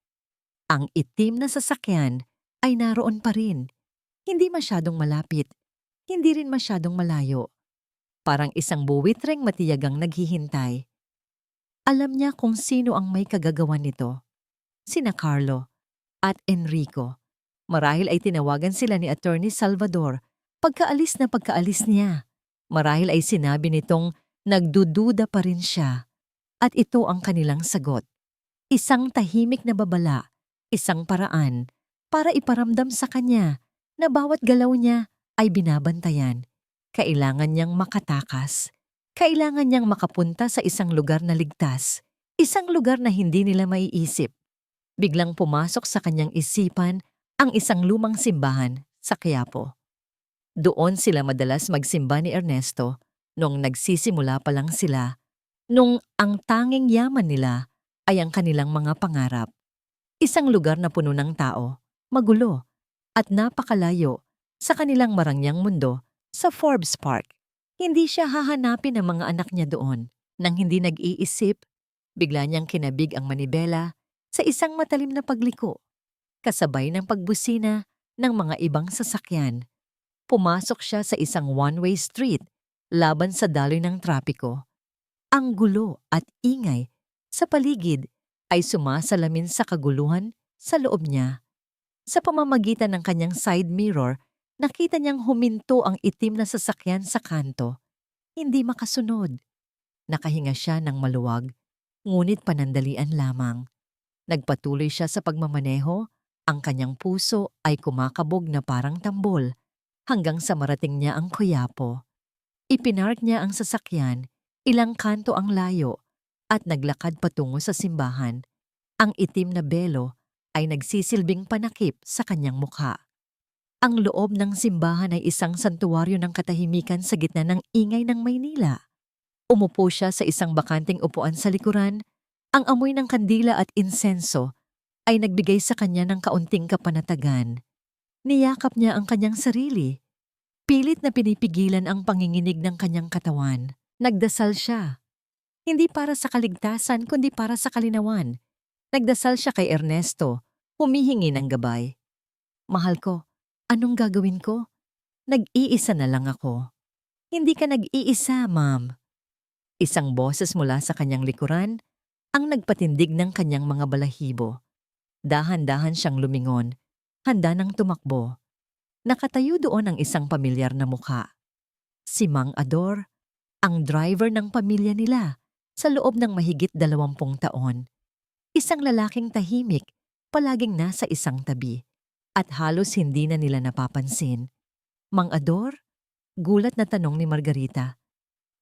[SPEAKER 1] Ang itim na sasakyan ay naroon pa rin. Hindi masyadong malapit, hindi rin masyadong malayo. Parang isang buwitreng matiyagang naghihintay. Alam niya kung sino ang may kagagawan nito. Sina Carlo at Enrico. Marahil ay tinawagan sila ni Attorney Salvador pagkaalis na pagkaalis niya. Marahil ay sinabi nitong nagdududa pa rin siya. At ito ang kanilang sagot. Isang tahimik na babala, isang paraan para iparamdam sa kanya na bawat galaw niya ay binabantayan. Kailangan niyang makatakas. Kailangan niyang makapunta sa isang lugar na ligtas. Isang lugar na hindi nila maiisip. Biglang pumasok sa kanyang isipan ang isang lumang simbahan sa Quiapo. Doon sila madalas magsimba ni Ernesto noong nagsisimula pa lang sila, nung ang tanging yaman nila ay ang kanilang mga pangarap. Isang lugar na puno ng tao, magulo, at napakalayo sa kanilang marangyang mundo sa Forbes Park. Hindi siya hahanapin ng mga anak niya doon. Nang hindi nag-iisip, bigla niyang kinabig ang manibela sa isang matalim na pagliko, kasabay ng pagbusina ng mga ibang sasakyan. Pumasok siya sa isang one-way street laban sa daloy ng trapiko. Ang gulo at ingay sa paligid ay sumasalamin sa kaguluhan sa loob niya. Sa pamamagitan ng kanyang side mirror, nakita niyang huminto ang itim na sasakyan sa kanto. Hindi makasunod. Nakahinga siya ng maluwag, ngunit panandalian lamang. Nagpatuloy siya sa pagmamaneho, ang kanyang puso ay kumakabog na parang tambol hanggang sa marating niya ang Quiapo. Ipinark niya ang sasakyan, ilang kanto ang layo, at naglakad patungo sa simbahan. Ang itim na belo ay nagsisilbing panakip sa kanyang mukha. Ang loob ng simbahan ay isang santuwaryo ng katahimikan sa gitna ng ingay ng Maynila. Umupo siya sa isang bakanting upuan sa likuran. Ang amoy ng kandila at insenso ay nagbigay sa kanya ng kaunting kapanatagan. Niyakap niya ang kanyang sarili. Pilit na pinipigilan ang panginginig ng kanyang katawan. Nagdasal siya. Hindi para sa kaligtasan kundi para sa kalinawan. Nagdasal siya kay Ernesto, humihingi ng gabay. Mahal ko, anong gagawin ko? Nag-iisa na lang ako. Hindi ka nag-iisa, ma'am. Isang boses mula sa kanyang likuran ang nagpatindig ng kanyang mga balahibo. Dahan-dahan siyang lumingon, handa nang tumakbo. Nakatayo doon ang isang pamilyar na mukha. Si Mang Ador, ang driver ng pamilya nila sa loob ng mahigit 20 taon. Isang lalaking tahimik, palaging nasa isang tabi, at halos hindi na nila napapansin. Mang Ador? Gulat na tanong ni Margarita.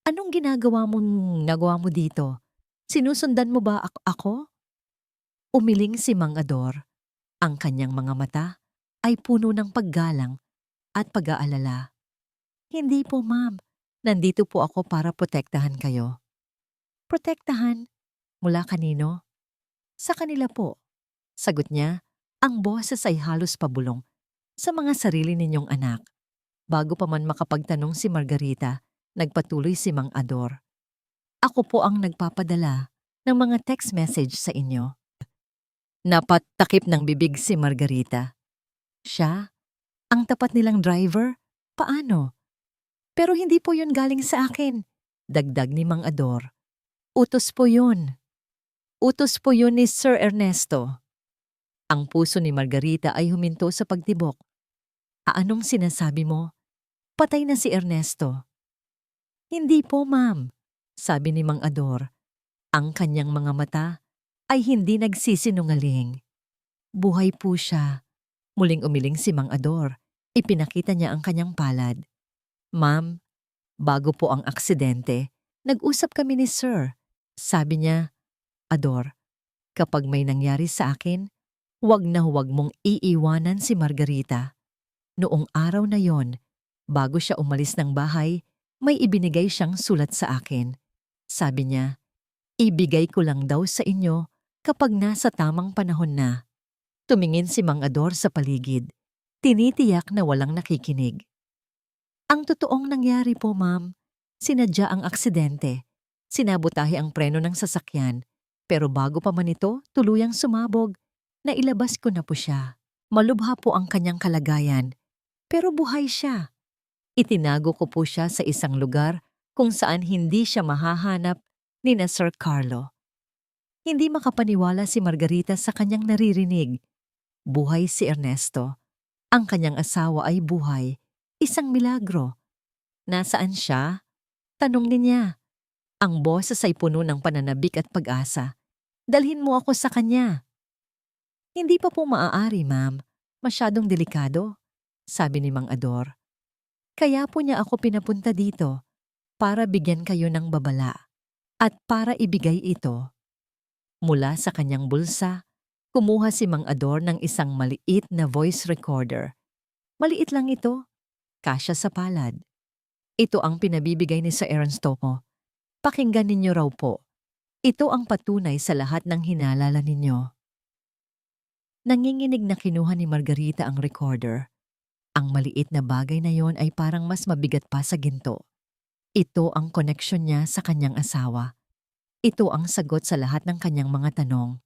[SPEAKER 1] Anong nagawa mo dito? Sinusundan mo ba ako? Umiling si Mang Ador. Ang kanyang mga mata ay puno ng paggalang at pag-aalala. Hindi po, ma'am. Nandito po ako para protektahan kayo. Protektahan? Mula kanino? Sa kanila po. Sagot niya, ang boses ay halos pabulong. Sa mga sarili ninyong anak. Bago pa man makapagtanong si Margarita, nagpatuloy si Mang Ador. Ako po ang nagpapadala ng mga text message sa inyo. Napatakip ng bibig si Margarita. Siya? Ang tapat nilang driver? Paano? Pero hindi po yun galing sa akin. Dagdag ni Mang Ador. Utos po yun. Utos po yun ni Sir Ernesto. Ang puso ni Margarita ay huminto sa pagtibok. Anong sinasabi mo? Patay na si Ernesto. Hindi po, ma'am. Sabi ni Mang Ador. Ang kanyang mga mata ay hindi nagsisinungaling. Buhay po siya. Muling umiling si Mang Ador. Ipinakita niya ang kanyang palad. Ma'am, bago po ang aksidente, nag-usap kami ni Sir. Sabi niya, Ador, kapag may nangyari sa akin, huwag na huwag mong iiwanan si Margarita. Noong araw na yon, bago siya umalis ng bahay, may ibinigay siyang sulat sa akin. Sabi niya, ibigay ko lang daw sa inyo kapag nasa tamang panahon na. Tumingin si Mang Ador sa paligid. Tinitiyak na walang nakikinig. Ang totoong nangyari po, ma'am, sinadya ang aksidente. Sinabotahe ang preno ng sasakyan. Pero bago pa man ito, tuluyang sumabog. Nailabas ko na po siya. Malubha po ang kanyang kalagayan. Pero buhay siya. Itinago ko po siya sa isang lugar kung saan hindi siya mahahanap ni na Sir Carlo. Hindi makapaniwala si Margarita sa kanyang naririnig. Buhay si Ernesto. Ang kanyang asawa ay buhay. Isang milagro. Nasaan siya? Tanong niya. Ang boses ay puno ng pananabik at pag-asa. Dalhin mo ako sa kanya. Hindi pa po maaari, ma'am. Masyadong delikado, sabi ni Mang Ador. Kaya po niya ako pinapunta dito para bigyan kayo ng babala at para ibigay ito. Mula sa kanyang bulsa, kumuha si Mang Ador ng isang maliit na voice recorder. Maliit lang ito, kasya sa palad. Ito ang pinabibigay ni Sir Ernesto mo. Pakinggan ninyo raw po. Ito ang patunay sa lahat ng hinalala ninyo. Nanginginig na kinuha ni Margarita ang recorder. Ang maliit na bagay na yon ay parang mas mabigat pa sa ginto. Ito ang koneksyon niya sa kanyang asawa. Ito ang sagot sa lahat ng kanyang mga tanong.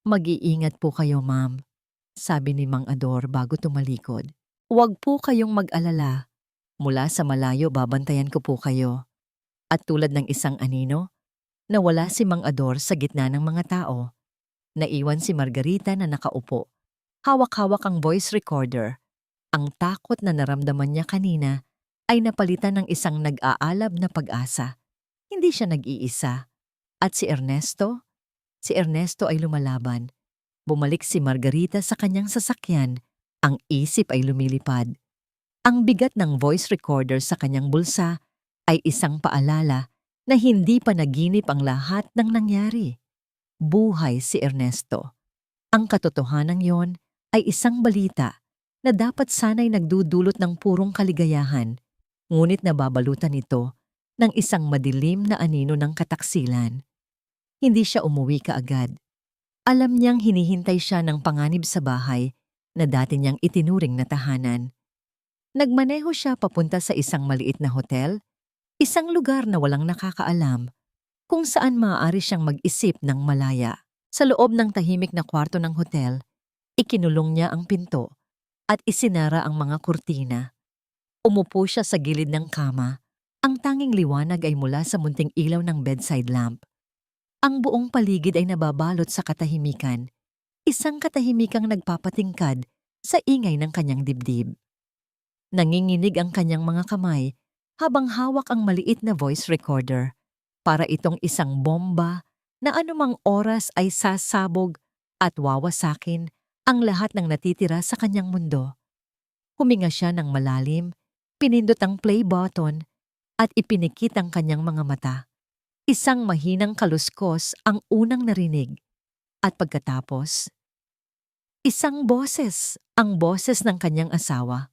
[SPEAKER 1] Mag-iingat po kayo, ma'am, sabi ni Mang Ador bago tumalikod. Huwag po kayong mag-alala. Mula sa malayo babantayan ko po kayo. At tulad ng isang anino, nawala si Mang Ador sa gitna ng mga tao. Naiwan si Margarita na nakaupo. Hawak-hawak ang voice recorder. Ang takot na naramdaman niya kanina ay napalitan ng isang nag-aalab na pag-asa. Hindi siya nag-iisa. At si Ernesto? Si Ernesto ay lumalaban. Bumalik si Margarita sa kanyang sasakyan. Ang isip ay lumilipad. Ang bigat ng voice recorder sa kanyang bulsa ay isang paalala na hindi pa naginip ang lahat ng nangyari. Buhay si Ernesto. Ang katotohanan yon ay isang balita na dapat sana'y nagdudulot ng purong kaligayahan, ngunit nababalutan ito ng isang madilim na anino ng kataksilan. Hindi siya umuwi kaagad. Alam niyang hinihintay siya ng panganib sa bahay na dati niyang itinuring na tahanan. Nagmaneho siya papunta sa isang maliit na hotel, isang lugar na walang nakakaalam, kung saan maaari siyang mag-isip ng malaya. Sa loob ng tahimik na kwarto ng hotel, ikinulong niya ang pinto at isinara ang mga kurtina. Umupo siya sa gilid ng kama. Ang tanging liwanag ay mula sa munting ilaw ng bedside lamp. Ang buong paligid ay nababalot sa katahimikan, isang katahimikang nagpapatingkad sa ingay ng kanyang dibdib. Nanginginig ang kanyang mga kamay habang hawak ang maliit na voice recorder, para itong isang bomba na anumang oras ay sasabog at wawasakin ang lahat ng natitira sa kanyang mundo. Huminga siya ng malalim, pinindot ang play button at ipinikit ang kanyang mga mata. Isang mahinang kaluskos ang unang narinig. At pagkatapos, isang boses, ang boses ng kanyang asawa.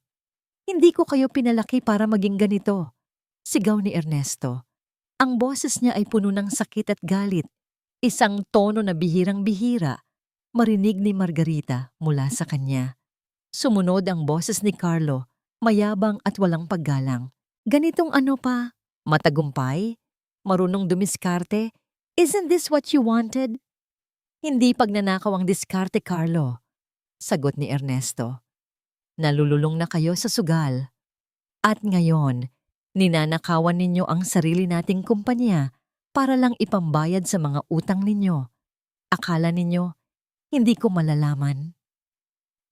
[SPEAKER 1] "Hindi ko kayo pinalaki para maging ganito," sigaw ni Ernesto. Ang boses niya ay puno ng sakit at galit, isang tono na bihirang-bihira, marinig ni Margarita mula sa kanya. Sumunod ang boses ni Carlo, mayabang at walang paggalang. "Ganitong ano pa? Matagumpay? Marunong dumiskarte? Isn't this what you wanted?" "Hindi pagnanakaw ang diskarte, Carlo," sagot ni Ernesto. "Nalululong na kayo sa sugal. At ngayon, ninanakawan ninyo ang sarili nating kumpanya para lang ipambayad sa mga utang ninyo. Akala ninyo, hindi ko malalaman?"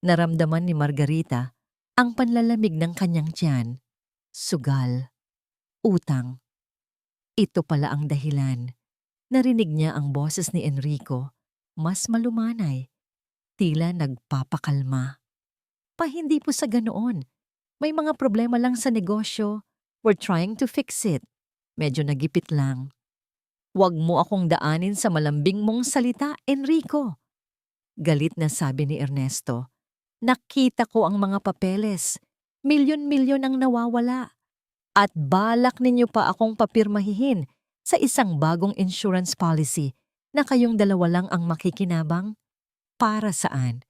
[SPEAKER 1] Naramdaman ni Margarita ang panlalamig ng kanyang tiyan. Sugal. Utang. Ito pala ang dahilan. Narinig niya ang boses ni Enrico, mas malumanay, tila nagpapakalma. "Hindi po sa ganoon. May mga problema lang sa negosyo. We're trying to fix it." Medyo nagipit lang. "Huwag mo akong daanin sa malambing mong salita, Enrico," galit na sabi ni Ernesto. "Nakita ko ang mga papeles. Milyon-milyon ang nawawala. At balak ninyo pa akong papirmahihin sa isang bagong insurance policy na kayong dalawa lang ang makikinabang? Para saan?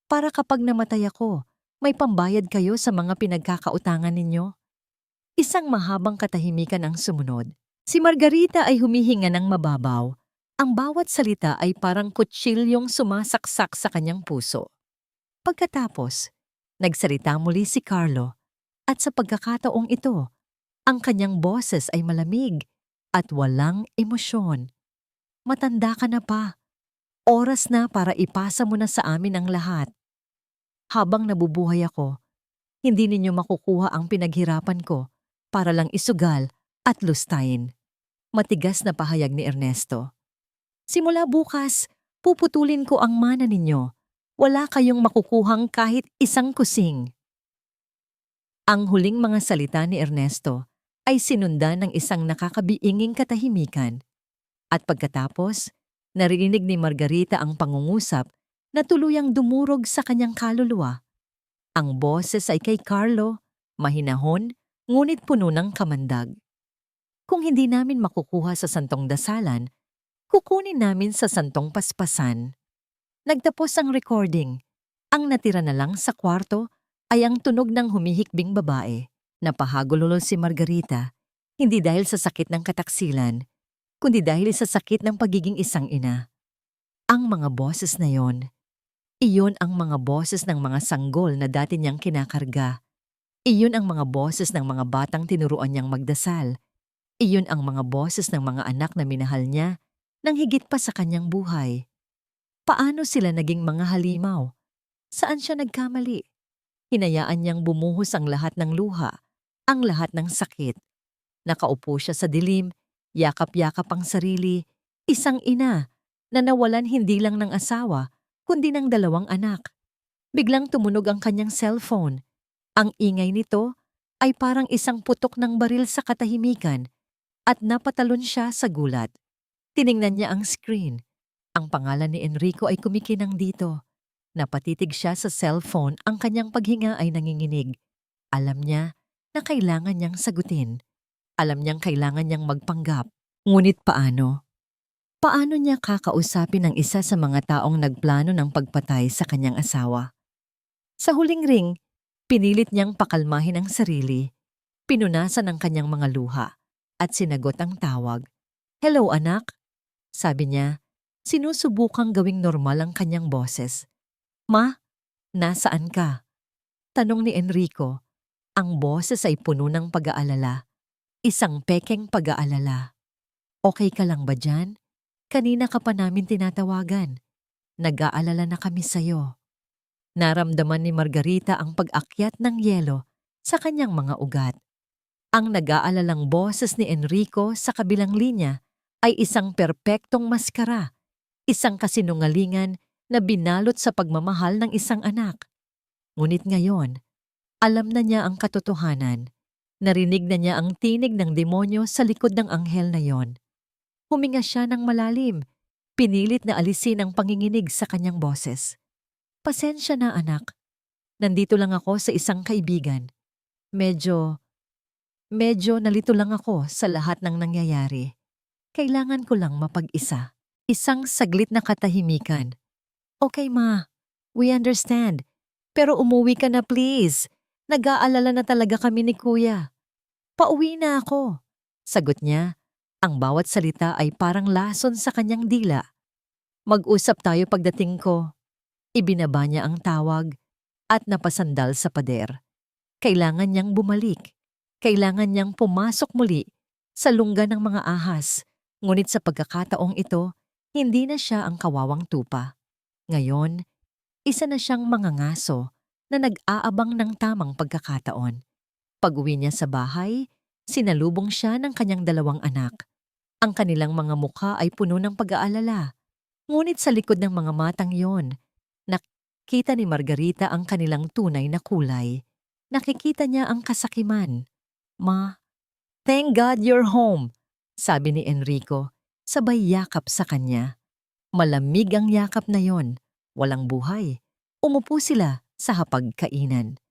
[SPEAKER 1] Para kapag namatay ako, may pambayad kayo sa mga pinagkakautangan ninyo?" Isang mahabang katahimikan ang sumunod. Si Margarita ay humihinga ng mababaw. Ang bawat salita ay parang kutsilyong sumasaksak sa kanyang puso. Pagkatapos, nagsalita muli si Carlo, at sa pagkakataong ito, ang kanyang boses ay malamig at walang emosyon. "Matanda ka na pa. Oras na para ipasa mo na sa amin ang lahat. Habang nabubuhay ako, hindi ninyo makukuha ang pinaghirapan ko para lang isugal at lustayin." Matigas na pahayag ni Ernesto. "Simula bukas, puputulin ko ang mana ninyo. Wala kayong makukuhang kahit isang kusing." Ang huling mga salita ni Ernesto ay sinundan ng isang nakakabiinging katahimikan. At pagkatapos, narinig ni Margarita ang pangungusap na tuluyang dumurog sa kanyang kaluluwa. Ang boses ay kay Carlo, mahinahon, ngunit puno ng kamandag. "Kung hindi namin makukuha sa santong dasalan, kukunin namin sa santong paspasan." Nagtapos ang recording. Ang natira na lang sa kwarto ay ang tunog ng humihikbing babae. Napahagulolo si Margarita, hindi dahil sa sakit ng kataksilan, kundi dahil sa sakit ng pagiging isang ina. Ang mga boses na iyon ang mga boses ng mga sanggol na dati niyang kinakarga. Iyon ang mga boses ng mga batang tinuruan niyang magdasal. Iyon ang mga boses ng mga anak na minahal niya nang higit pa sa kanyang buhay. Paano sila naging mga halimaw? Saan siya nagkamali? Hinayaan niyang bumuhos ang lahat ng luha, ang lahat ng sakit. Nakaupo siya sa dilim, yakap-yakap ang sarili, isang ina na nawalan hindi lang ng asawa, kundi ng 2 anak. Biglang tumunog ang kanyang cellphone. Ang ingay nito ay parang isang putok ng baril sa katahimikan at napatalon siya sa gulat. Tiningnan niya ang screen. Ang pangalan ni Enrico ay kumikinang dito. Napatitig siya sa cellphone, ang kanyang paghinga ay nanginginig. Alam niya na kailangan niyang sagutin. Alam niyang kailangan niyang magpanggap. Ngunit paano? Paano niya kakausapin ang isa sa mga taong nagplano ng pagpatay sa kanyang asawa? Sa huling ring, pinilit niyang pakalmahin ang sarili. Pinunasan ang kanyang mga luha at sinagot ang tawag. "Hello, anak?" Sabi niya, sinusubukang gawing normal ang kanyang boses. "Ma, nasaan ka?" Tanong ni Enrico. Ang boses ay puno ng pag-aalala. Isang pekeng pag-aalala. "Okay ka lang ba dyan? Kanina ka pa namin tinatawagan. Nag-aalala na kami sa'yo." Naramdaman ni Margarita ang pag-akyat ng yelo sa kanyang mga ugat. Ang nag-aalalang boses ni Enrico sa kabilang linya ay isang perpektong maskara, isang kasinungalingan na binalot sa pagmamahal ng isang anak. Ngunit ngayon, alam na niya ang katotohanan. Narinig na niya ang tinig ng demonyo sa likod ng anghel na yon. Huminga siya ng malalim, pinilit na alisin ang panginginig sa kanyang boses. "Pasensya na, anak. Nandito lang ako sa isang kaibigan. Medyo nalito lang ako sa lahat ng nangyayari. Kailangan ko lang mapag-isa." Isang saglit na katahimikan. "Okay, ma. We understand. Pero umuwi ka na, please. Nag-aalala na talaga kami ni kuya." "Pauwi na ako," sagot niya. Ang bawat salita ay parang lason sa kanyang dila. "Mag-usap tayo pagdating ko." Ibinaba niya ang tawag at napasandal sa pader. Kailangan niyang bumalik. Kailangan niyang pumasok muli sa lungga ng mga ahas. Ngunit sa pagkakataong ito, hindi na siya ang kawawang tupa. Ngayon, isa na siyang mangangaso na nag-aabang ng tamang pagkakataon. Pag-uwi niya sa bahay, sinalubong siya ng kanyang 2 anak. Ang kanilang mga mukha ay puno ng pag-aalala. Ngunit sa likod ng mga matang yon, nakita ni Margarita ang kanilang tunay na kulay. Nakikita niya ang kasakiman. "Ma, thank God you're home," sabi ni Enrico, sabay yakap sa kanya. Malamig ang yakap na yon, walang buhay. Umupo sila sa hapagkainan.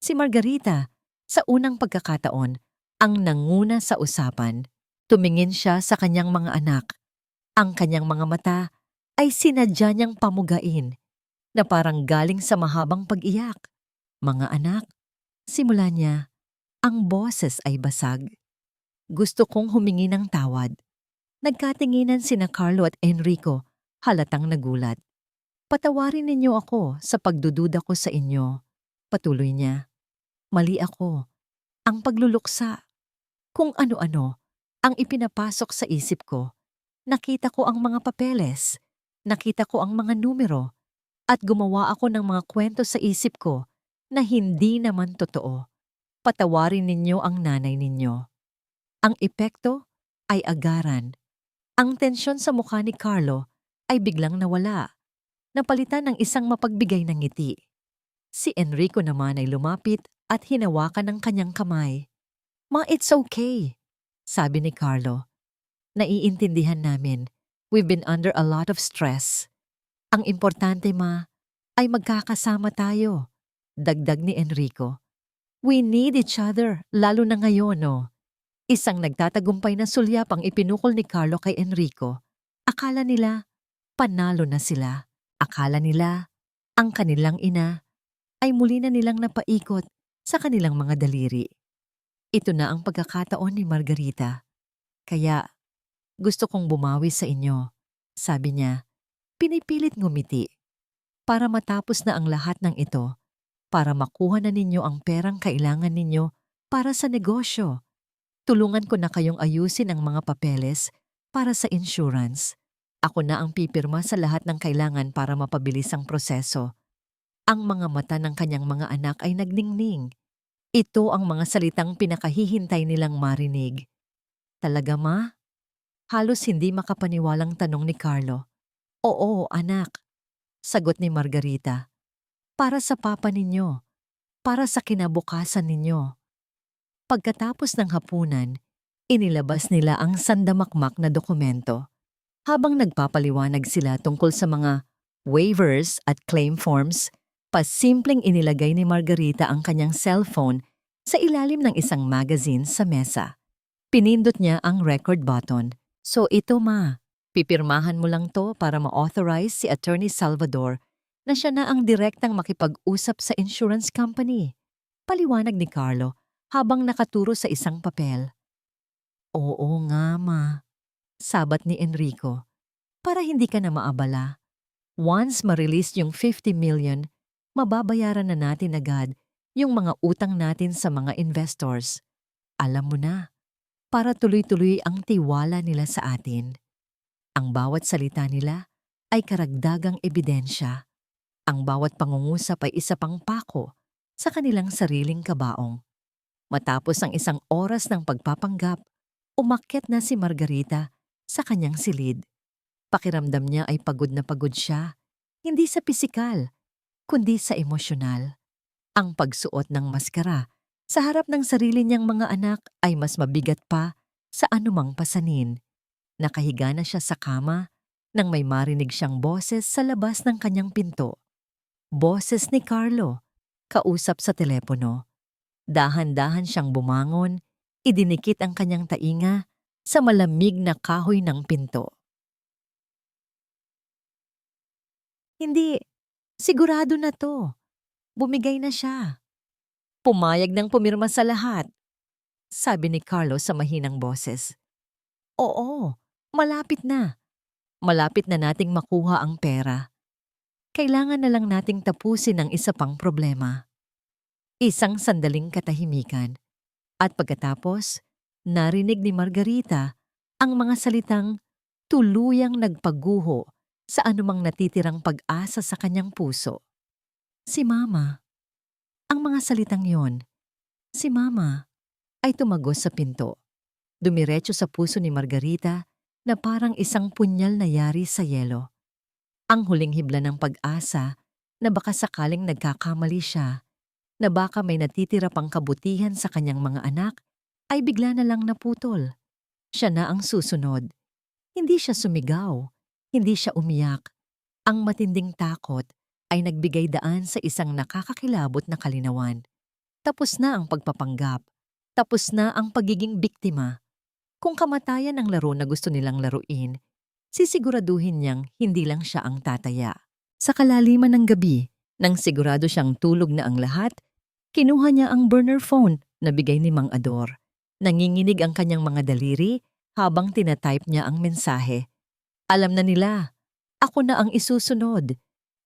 [SPEAKER 1] Si Margarita, sa unang pagkakataon, ang nanguna sa usapan. Tumingin siya sa kanyang mga anak. Ang kanyang mga mata ay sinadya niyang pamugain, na parang galing sa mahabang pag-iyak. "Mga anak," simula niya, ang boses ay basag. "Gusto kong humingi ng tawad." Nagkatinginan sina Carlo at Enrico, halatang nagulat. "Patawarin ninyo ako sa pagdududa ko sa inyo." Patuloy niya. "Mali ako. Ang pagluluksa. Kung ano-ano ang ipinapasok sa isip ko. Nakita ko ang mga papeles. Nakita ko ang mga numero. At gumawa ako ng mga kwento sa isip ko na hindi naman totoo. Patawarin ninyo ang nanay ninyo." Ang epekto ay agaran. Ang tensyon sa mukha ni Carlo ay biglang nawala. Napalitan ng isang mapagbigay na ngiti. Si Enrico naman ay lumapit at hinawakan ng kanyang kamay. "Ma, it's okay," sabi ni Carlo. "Naiintindihan namin. We've been under a lot of stress. Ang importante, ma, ay magkakasama tayo." Dagdag ni Enrico. "We need each other, lalo na ngayon, no?" Isang nagtatagumpay na sulyap ang ipinukol ni Carlo kay Enrico. Akala nila, panalo na sila. Akala nila, ang kanilang ina ay muli na nilang napaikot sa kanilang mga daliri. Ito na ang pagkakataon ni Margarita. "Kaya, gusto kong bumawi sa inyo," sabi niya. Pinipilit ngumiti. "Para matapos na ang lahat ng ito, para makuha na ninyo ang perang kailangan ninyo para sa negosyo. Tulungan ko na kayong ayusin ang mga papeles para sa insurance. Ako na ang pipirma sa lahat ng kailangan para mapabilis ang proseso." Ang mga mata ng kanyang mga anak ay nagningning. Ito ang mga salitang pinakahihintay nilang marinig. "Talaga, ma?" Halos hindi makapaniwalang tanong ni Carlo. Oo, anak, sagot ni Margarita. Para sa papa ninyo, para sa kinabukasan ninyo. Pagkatapos ng hapunan, inilabas nila ang sandamakmak na dokumento. Habang nagpapaliwanag sila tungkol sa mga waivers at claim forms, pasimpleng inilagay ni Margarita ang kanyang cellphone sa ilalim ng isang magazine sa mesa. Pinindot niya ang record button. So ito ma, pipirmahan mo lang to para ma-authorize si Attorney Salvador na siya na ang direktang makipag-usap sa insurance company. Paliwanag ni Carlo habang nakaturo sa isang papel. Oo nga ma, sabat ni Enrico. Para hindi ka na maabala. Once ma-release yung 50 million, mababayaran na natin agad yung mga utang natin sa mga investors. Alam mo na, para tuloy-tuloy ang tiwala nila sa atin. Ang bawat salita nila ay karagdagang ebidensya. Ang bawat pangungusap ay isa pang pako sa kanilang sariling kabaong. Matapos ang isang oras ng pagpapanggap, umakyat na si Margarita sa kanyang silid. Pakiramdam niya ay pagod na pagod siya, hindi sa pisikal, kundi sa emosyonal. Ang pagsuot ng maskara sa harap ng sarili niyang mga anak ay mas mabigat pa sa anumang pasanin. Nakahiga na siya sa kama nang may marinig siyang boses sa labas ng kanyang pinto. Boses ni Carlo, kausap sa telepono. Dahan-dahan siyang bumangon, idinikit ang kanyang tainga sa malamig na kahoy ng pinto. Hindi, sigurado na to. Bumigay na siya. Pumayag ng pumirma sa lahat, sabi ni Carlo sa mahinang boses. Oo, malapit na. Malapit na nating makuha ang pera. Kailangan na lang nating tapusin ang isa pang problema. Isang sandaling katahimikan. At pagkatapos, narinig ni Margarita ang mga salitang tuluyang nagpaguho sa anumang natitirang pag-asa sa kanyang puso. Si Mama. Ang mga salitang yon, si Mama, ay tumagos sa pinto. Dumiretso sa puso ni Margarita na parang isang punyal na yari sa yelo. Ang huling hibla ng pag-asa na baka sakaling nagkakamali siya, na baka may natitira pang kabutihan sa kanyang mga anak, ay bigla na lang naputol. Siya na ang susunod. Hindi siya sumigaw, hindi siya umiyak. Ang matinding takot ay nagbigay daan sa isang nakakakilabot na kalinawan. Tapos na ang pagpapanggap. Tapos na ang pagiging biktima. Kung kamatayan ang laro na gusto nilang laruin, sisiguraduhin niyang hindi lang siya ang tataya. Sa kalaliman ng gabi, nang sigurado siyang tulog na ang lahat, kinuha niya ang burner phone na bigay ni Mang Ador. Nanginginig ang kanyang mga daliri habang tinatype niya ang mensahe. Alam na nila, ako na ang isusunod.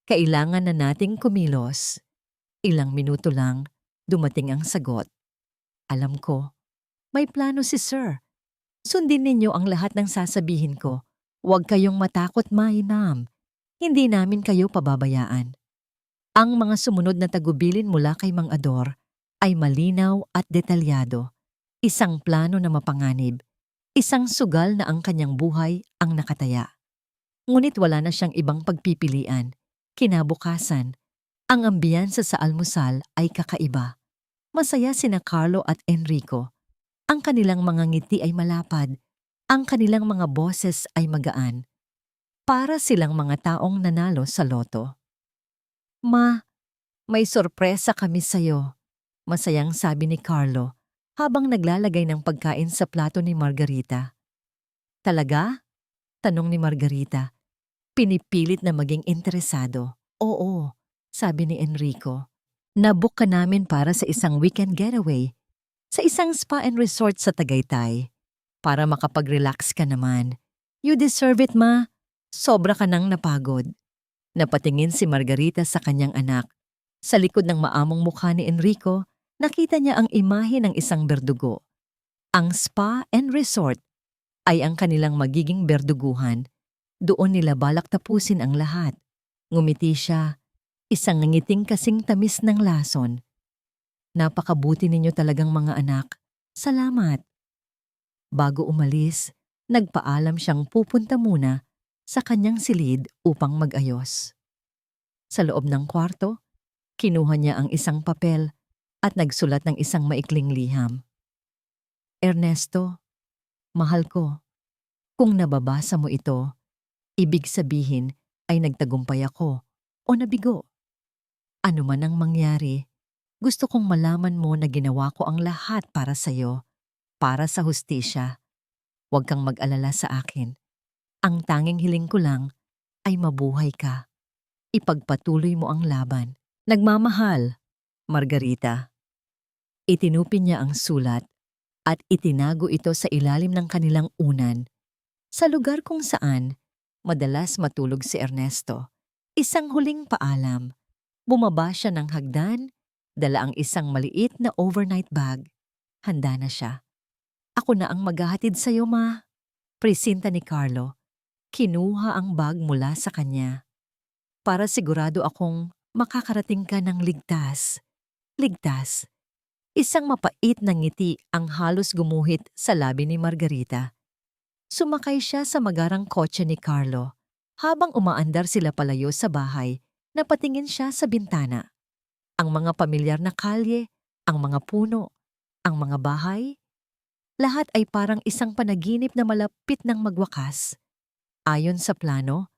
[SPEAKER 1] Kailangan na nating kumilos. Ilang minuto lang, dumating ang sagot. Alam ko, may plano si Sir. Sundin ninyo ang lahat ng sasabihin ko. Huwag kayong matakot, mainam. Hindi namin kayo pababayaan. Ang mga sumunod na tagubilin mula kay Mang Ador ay malinaw at detalyado. Isang plano na mapanganib. Isang sugal na ang kanyang buhay ang nakataya. Ngunit wala na siyang ibang pagpipilian. Kinabukasan, ang ambiyansa sa almusal ay kakaiba. Masaya sina Carlo at Enrico. Ang kanilang mga ngiti ay malapad. Ang kanilang mga boses ay magaan. Para silang mga taong nanalo sa loto. Ma, may sorpresa kami sa'yo, masayang sabi ni Carlo habang naglalagay ng pagkain sa plato ni Margarita. Talaga? Tanong ni Margarita. Pinipilit na maging interesado. Oo, sabi ni Enrico. Nabook ka namin para sa isang weekend getaway sa isang spa and resort sa Tagaytay. Para makapag-relax ka naman. You deserve it, Ma. Sobra ka nang napagod. Napatingin si Margarita sa kanyang anak. Sa likod ng maamong mukha ni Enrico, nakita niya ang imahe ng isang berdugo. Ang spa and resort ay ang kanilang magiging berduguhan. Doon nila balak tapusin ang lahat. Ngumiti siya, isang ngiting kasing tamis ng lason. Napakabuti ninyo talagang mga anak. Salamat. Bago umalis, nagpaalam siyang pupunta muna sa kanyang silid upang mag-ayos. Sa loob ng kwarto, kinuha niya ang isang papel at nagsulat ng isang maikling liham. Ernesto, mahal ko, kung nababasa mo ito, ibig sabihin ay nagtagumpay ako o nabigo. Ano man ang mangyari, gusto kong malaman mo na ginawa ko ang lahat para sa'yo, para sa hustisya. Huwag kang mag-alala sa akin. Ang tanging hiling ko lang ay mabuhay ka. Ipagpatuloy mo ang laban. Nagmamahal, Margarita. Itinupin niya ang sulat at itinago ito sa ilalim ng kanilang unan, sa lugar kung saan madalas matulog si Ernesto. Isang huling paalam. Bumaba siya ng hagdan, dala ang isang maliit na overnight bag. Handa na siya. Ako na ang maghahatid sa'yo, ma. Presinta ni Carlo. Kinuha ang bag mula sa kanya. Para sigurado akong makakarating ka ng ligtas. Ligtas. Isang mapait na ngiti ang halos gumuhit sa labi ni Margarita. Sumakay siya sa magarang kotse ni Carlo. Habang umaandar sila palayo sa bahay, napatingin siya sa bintana. Ang mga pamilyar na kalye, ang mga puno, ang mga bahay, lahat ay parang isang panaginip na malapit ng magwakas. Ayon sa plano,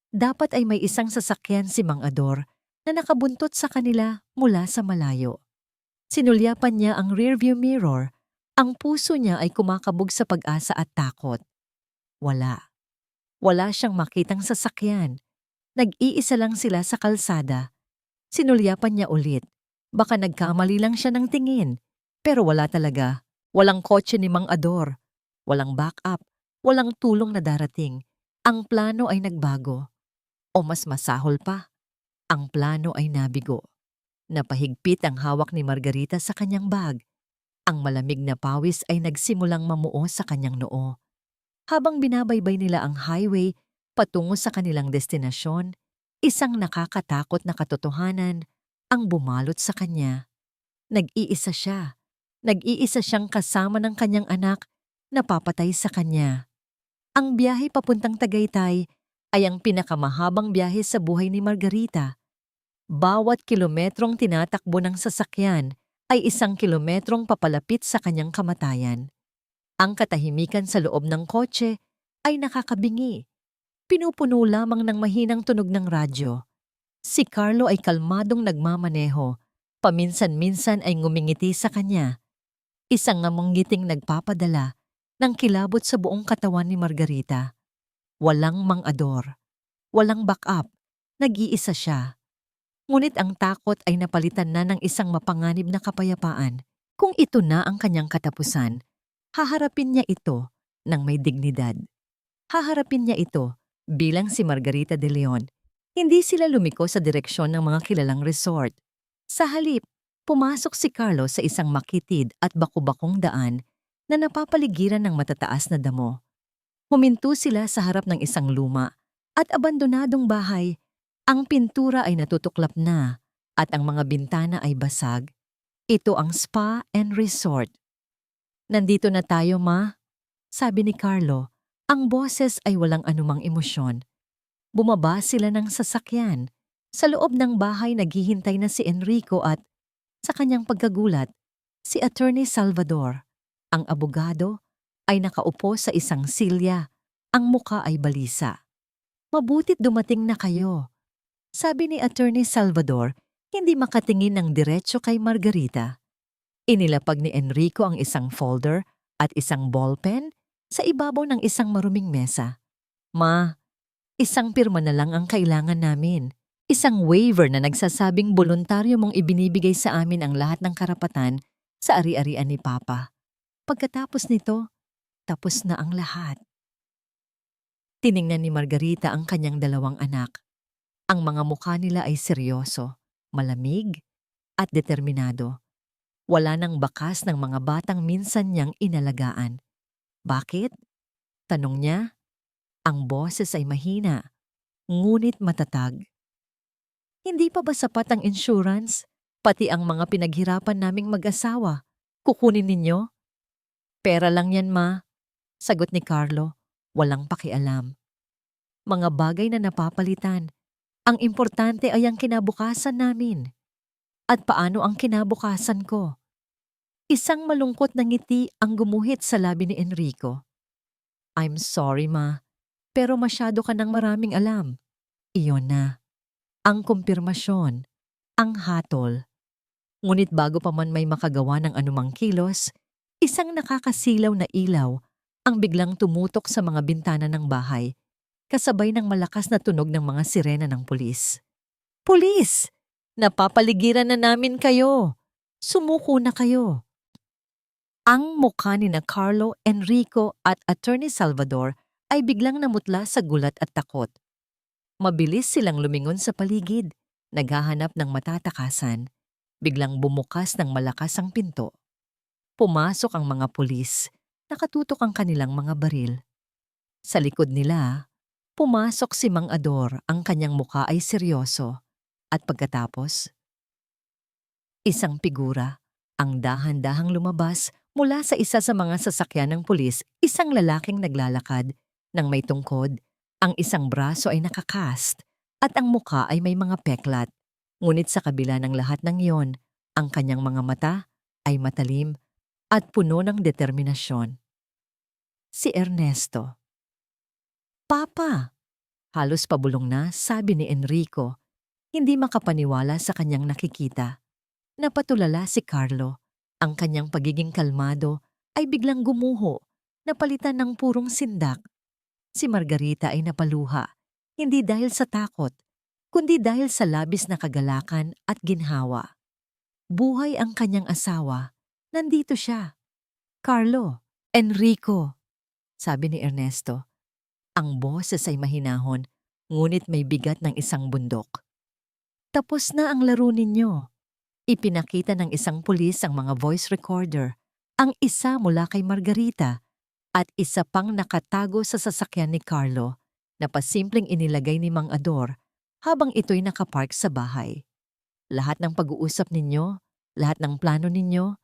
[SPEAKER 1] dapat ay may isang sasakyan si Mang Ador na nakabuntot sa kanila mula sa malayo. Sinulyapan niya ang rearview mirror. Ang puso niya ay kumakabog sa pag-asa at takot. Wala. Wala siyang makitang sasakyan. Nag-iisa lang sila sa kalsada. Sinulyapan niya ulit. Baka nagkamali lang siya ng tingin. Pero wala talaga. Walang kotse ni Mang Ador. Walang backup. Walang tulong na darating. Ang plano ay nagbago. O mas masahol pa, ang plano ay nabigo. Napahigpit ang hawak ni Margarita sa kanyang bag. Ang malamig na pawis ay nagsimulang mamuo sa kanyang noo. Habang binabaybay nila ang highway patungo sa kanilang destinasyon, isang nakakatakot na katotohanan ang bumalot sa kanya. Nag-iisa siya. Nag-iisa siyang kasama ng kanyang anak na papatay sa kanya. Ang biyahe papuntang Tagaytay ay ang pinakamahabang biyahe sa buhay ni Margarita. Bawat kilometrong tinatakbo ng sasakyan ay 1 kilometrong papalapit sa kanyang kamatayan. Ang katahimikan sa loob ng kotse ay nakakabingi. Pinupuno lamang ng mahinang tunog ng radyo. Si Carlo ay kalmadong nagmamaneho. Paminsan-minsan ay ngumingiti sa kanya. Isang ngamong ngiting nagpapadala ng kilabot sa buong katawan ni Margarita. Walang Mang Ador. Walang backup. Nag-iisa siya. Ngunit ang takot ay napalitan na ng isang mapanganib na kapayapaan. Kung ito na ang kanyang katapusan, haharapin niya ito ng may dignidad. Haharapin niya ito bilang si Margarita de Leon. Hindi sila lumiko sa direksyon ng mga kilalang resort. Sa halip, pumasok si Carlo sa isang makitid at baku-bakong daan na napapaligiran ng matataas na damo. Huminto sila sa harap ng isang luma at abandonadong bahay. Ang pintura ay natutuklap na at ang mga bintana ay basag. Ito ang spa and resort. Nandito na tayo, ma, sabi ni Carlo. Ang boses ay walang anumang emosyon. Bumaba sila ng sasakyan. Sa loob ng bahay naghihintay na si Enrico at, sa kanyang pagkagulat, si Attorney Salvador. Ang abogado ay nakaupo sa isang silya. Ang muka ay balisa. Mabutit dumating na kayo. Sabi ni Attorney Salvador, hindi makatingin ng diretso kay Margarita. Inilapag ni Enrico ang isang folder at isang ballpen sa ibabaw ng isang maruming mesa. Ma, isang pirma na lang ang kailangan namin. Isang waiver na nagsasabing voluntaryo mong ibinibigay sa amin ang lahat ng karapatan sa ari-arian ni Papa. Pagkatapos nito, tapos na ang lahat. Tiningnan ni Margarita ang kanyang dalawang anak. Ang mga mukha nila ay seryoso, malamig, at determinado. Wala nang bakas ng mga batang minsan niyang inalagaan. Bakit? Tanong niya. Ang boses ay mahina, ngunit matatag. Hindi pa ba sapat ang insurance? Pati ang mga pinaghirapan naming mag-asawa. Kukunin ninyo? Pera lang yan, ma. Sagot ni Carlo, walang pakialam. mga bagay na napapalitan. Ang importante ay ang kinabukasan namin. At paano ang kinabukasan ko? Isang malungkot na ngiti ang gumuhit sa labi ni Enrico. I'm sorry, ma, pero masyado ka ng maraming alam. Iyon na. Ang kumpirmasyon, ang hatol. Ngunit bago pa man may makagawa ng anumang kilos, isang nakakasilaw na ilaw ang biglang tumutok sa mga bintana ng bahay, kasabay ng malakas na tunog ng mga sirena ng pulis. Pulis! Napapaligiran na namin kayo! Sumuko na kayo! Ang mukha ni na Carlo, Enrico at Attorney Salvador ay biglang namutla sa gulat at takot. Mabilis silang lumingon sa paligid, naghahanap ng matatakasan. Biglang bumukas ng malakas ang pinto. Pumasok ang mga pulis, nakatutok ang kanilang mga baril. Sa likod nila, pumasok si Mang Ador, ang kanyang mukha ay seryoso. At pagkatapos, isang figura, ang dahan-dahang lumabas mula sa isa sa mga sasakyan ng pulis, isang lalaking naglalakad, nang may tungkod, ang isang braso ay nakakast, at ang mukha ay may mga peklat. Ngunit sa kabila ng lahat ng iyon, ang kanyang mga mata ay matalim at puno ng determinasyon. Si Ernesto. Papa! Halos pabulong na, sabi ni Enrico, hindi makapaniwala sa kanyang nakikita. Napatulala si Carlo. Ang kanyang pagiging kalmado ay biglang gumuho, napalitan ng purong sindak. Si Margarita ay napaluha, hindi dahil sa takot, kundi dahil sa labis na kagalakan at ginhawa. Buhay ang kanyang asawa. Nandito siya. Carlo, Enrico, sabi ni Ernesto. Ang boses ay mahinahon, ngunit may bigat ng isang bundok. Tapos na ang laro ninyo. Ipinakita ng isang pulis ang mga voice recorder, ang isa mula kay Margarita at isa pang nakatago sa sasakyan ni Carlo na pasimpleng inilagay ni Mang Ador habang ito'y nakapark sa bahay. Lahat ng pag-uusap ninyo, lahat ng plano ninyo,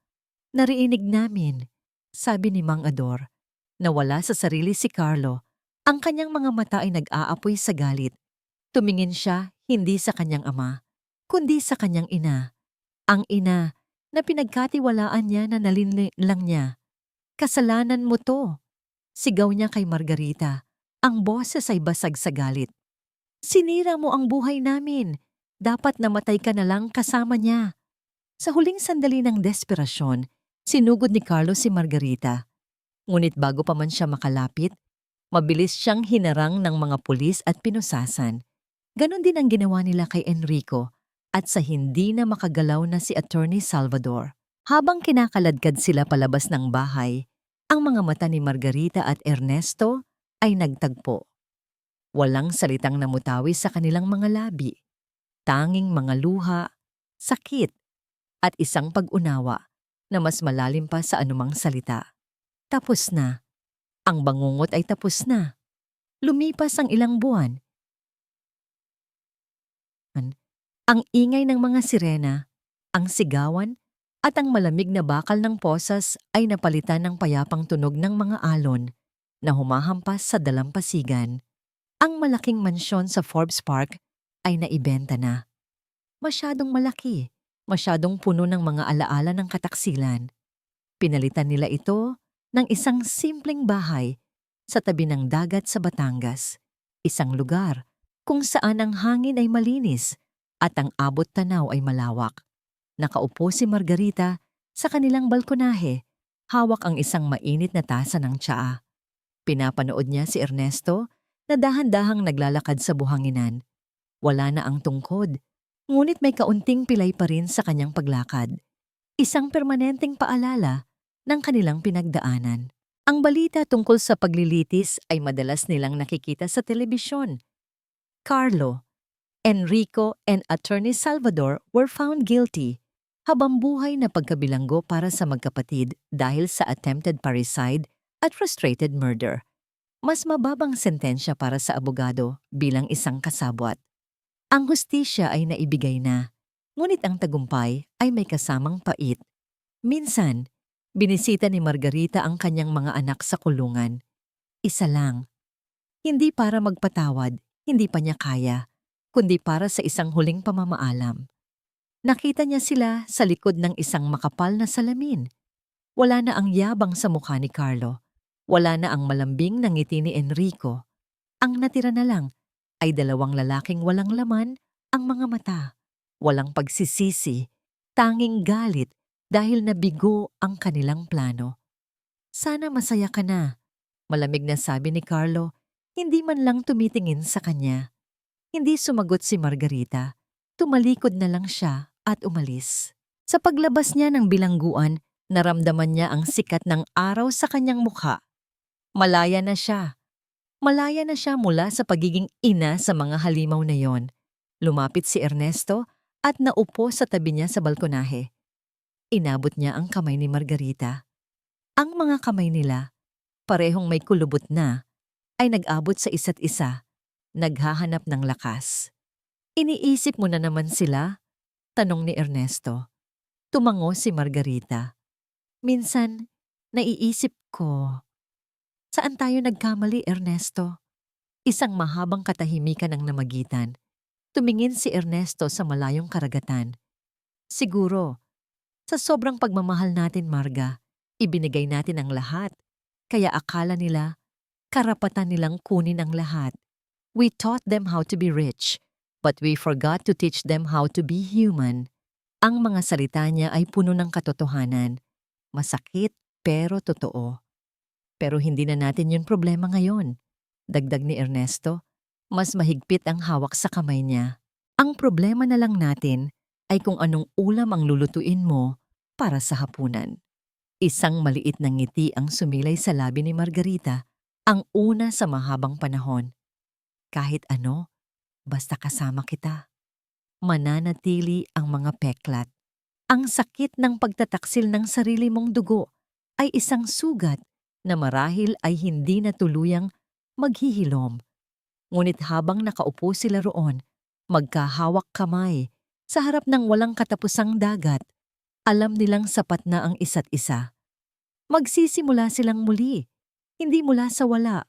[SPEAKER 1] narinig namin, sabi ni Mang Ador. Nawala sa sarili si Carlo. Ang kanyang mga mata ay nag-aapoy sa galit. Tumingin siya hindi sa kanyang ama, kundi sa kanyang ina. Ang ina na pinagkatiwalaan niya na nalinlang niya. Kasalanan mo to. Sigaw niya kay Margarita. Ang boses ay basag sa galit. Sinira mo ang buhay namin. Dapat namatay ka na lang kasama niya. Sa huling sandali ng desperasyon, sinugod ni Carlos si Margarita. Ngunit bago pa man siya makalapit, mabilis siyang hinarang ng mga pulis at pinusasan. Ganon din ang ginawa nila kay Enrico at sa hindi na makagalaw na si Attorney Salvador. Habang kinakaladkad sila palabas ng bahay, ang mga mata ni Margarita at Ernesto ay nagtagpo. Walang salitang namutawi sa kanilang mga labi. Tanging mga luha, sakit, at isang pag-unawa na mas malalim pa sa anumang salita. Tapos na. Ang bangungot ay tapos na. Lumipas ang ilang buwan. Ang ingay ng mga sirena, ang sigawan, at ang malamig na bakal ng posas ay napalitan ng payapang tunog ng mga alon na humahampas sa dalampasigan. Ang malaking mansyon sa Forbes Park ay naibenta na. Masyadong malaki, masyadong puno ng mga alaala ng kataksilan. Pinalitan nila ito ng isang simpleng bahay sa tabi ng dagat sa Batangas. Isang lugar kung saan ang hangin ay malinis at ang abot tanaw ay malawak. Nakaupo si Margarita sa kanilang balkonahe, hawak ang isang mainit na tasa ng tsaa. Pinapanood niya si Ernesto na dahan-dahang naglalakad sa buhanginan. Wala na ang tungkod, ngunit may kaunting pilay pa rin sa kanyang paglakad. Isang permanenteng paalala ng kanilang pinagdaanan. Ang balita tungkol sa paglilitis ay madalas nilang nakikita sa telebisyon. Carlo, Enrico and Attorney Salvador were found guilty, habang buhay na pagkabilanggo para sa magkapatid dahil sa attempted parricide at frustrated murder. Mas mababang sentensya para sa abogado bilang isang kasabwat. Ang hustisya ay naibigay na, ngunit ang tagumpay ay may kasamang pait. Minsan, binisita ni Margarita ang kanyang mga anak sa kulungan. Isa lang. Hindi para magpatawad, hindi pa niya kaya, kundi para sa isang huling pamamaalam. Nakita niya sila sa likod ng isang makapal na salamin. Wala na ang yabang sa mukha ni Carlo. Wala na ang malambing na ngiti ni Enrico. Ang natira na lang ay dalawang lalaking walang laman ang mga mata. Walang pagsisisi, tanging galit dahil nabigo ang kanilang plano. Sana masaya ka na, malamig na sabi ni Carlo, hindi man lang tumitingin sa kanya. Hindi sumagot si Margarita. Tumalikod na lang siya at umalis. Sa paglabas niya ng bilangguan, naramdaman niya ang sikat ng araw sa kanyang mukha. Malaya na siya. Malaya na siya mula sa pagiging ina sa mga halimaw na yon. Lumapit si Ernesto at naupo sa tabi niya sa balkonahe. Inabot niya ang kamay ni Margarita. Ang mga kamay nila, parehong may kulubot na, ay nag-abot sa isa't isa, naghahanap ng lakas. Iniisip mo na naman sila? Tanong ni Ernesto. Tumango si Margarita. Minsan, naiisip ko, saan tayo nagkamali, Ernesto? Isang mahabang katahimikan ang namagitan. Tumingin si Ernesto sa malayong karagatan. Siguro, sa sobrang pagmamahal natin, Marga, ibinigay natin ang lahat. Kaya akala nila, karapatan nilang kunin ang lahat. We taught them how to be rich, but we forgot to teach them how to be human. Ang mga salita niya ay puno ng katotohanan. Masakit pero totoo. Pero hindi na natin yun problema ngayon. Dagdag ni Ernesto, mas mahigpit ang hawak sa kamay niya. Ang problema na lang natin ay kung anong ulam ang lulutuin mo para sa hapunan. Isang maliit na ngiti ang sumilay sa labi ni Margarita, ang una sa mahabang panahon. Kahit ano, basta kasama kita. Mananatili ang mga peklat. Ang sakit ng pagtataksil ng sarili mong dugo ay isang sugat na marahil ay hindi na tuluyang maghihilom. Ngunit habang nakaupo sila roon, magkahawak kamay, sa harap ng walang katapusang dagat, alam nilang sapat na ang isa't isa. Magsisimula silang muli, hindi mula sa wala,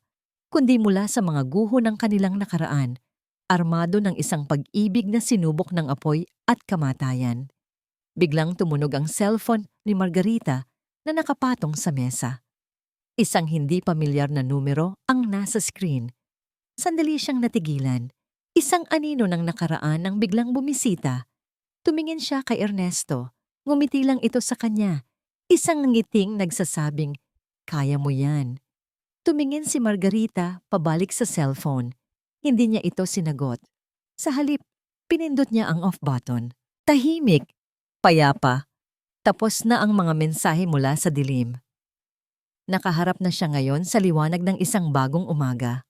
[SPEAKER 1] kundi mula sa mga guho ng kanilang nakaraan, armado ng isang pag-ibig na sinubok ng apoy at kamatayan. Biglang tumunog ang cellphone ni Margarita na nakapatong sa mesa. Isang hindi pamilyar na numero ang nasa screen. Sandali siyang natigilan. Isang anino ng nakaraan ang biglang bumisita. Tumingin siya kay Ernesto. Ngumiti lang ito sa kanya. Isang ngiting nagsasabing, "Kaya mo yan." Tumingin si Margarita pabalik sa cellphone. Hindi niya ito sinagot. Sa halip, pinindot niya ang off button. Tahimik, payapa. Tapos na ang mga mensahe mula sa dilim. Nakaharap na siya ngayon sa liwanag ng isang bagong umaga.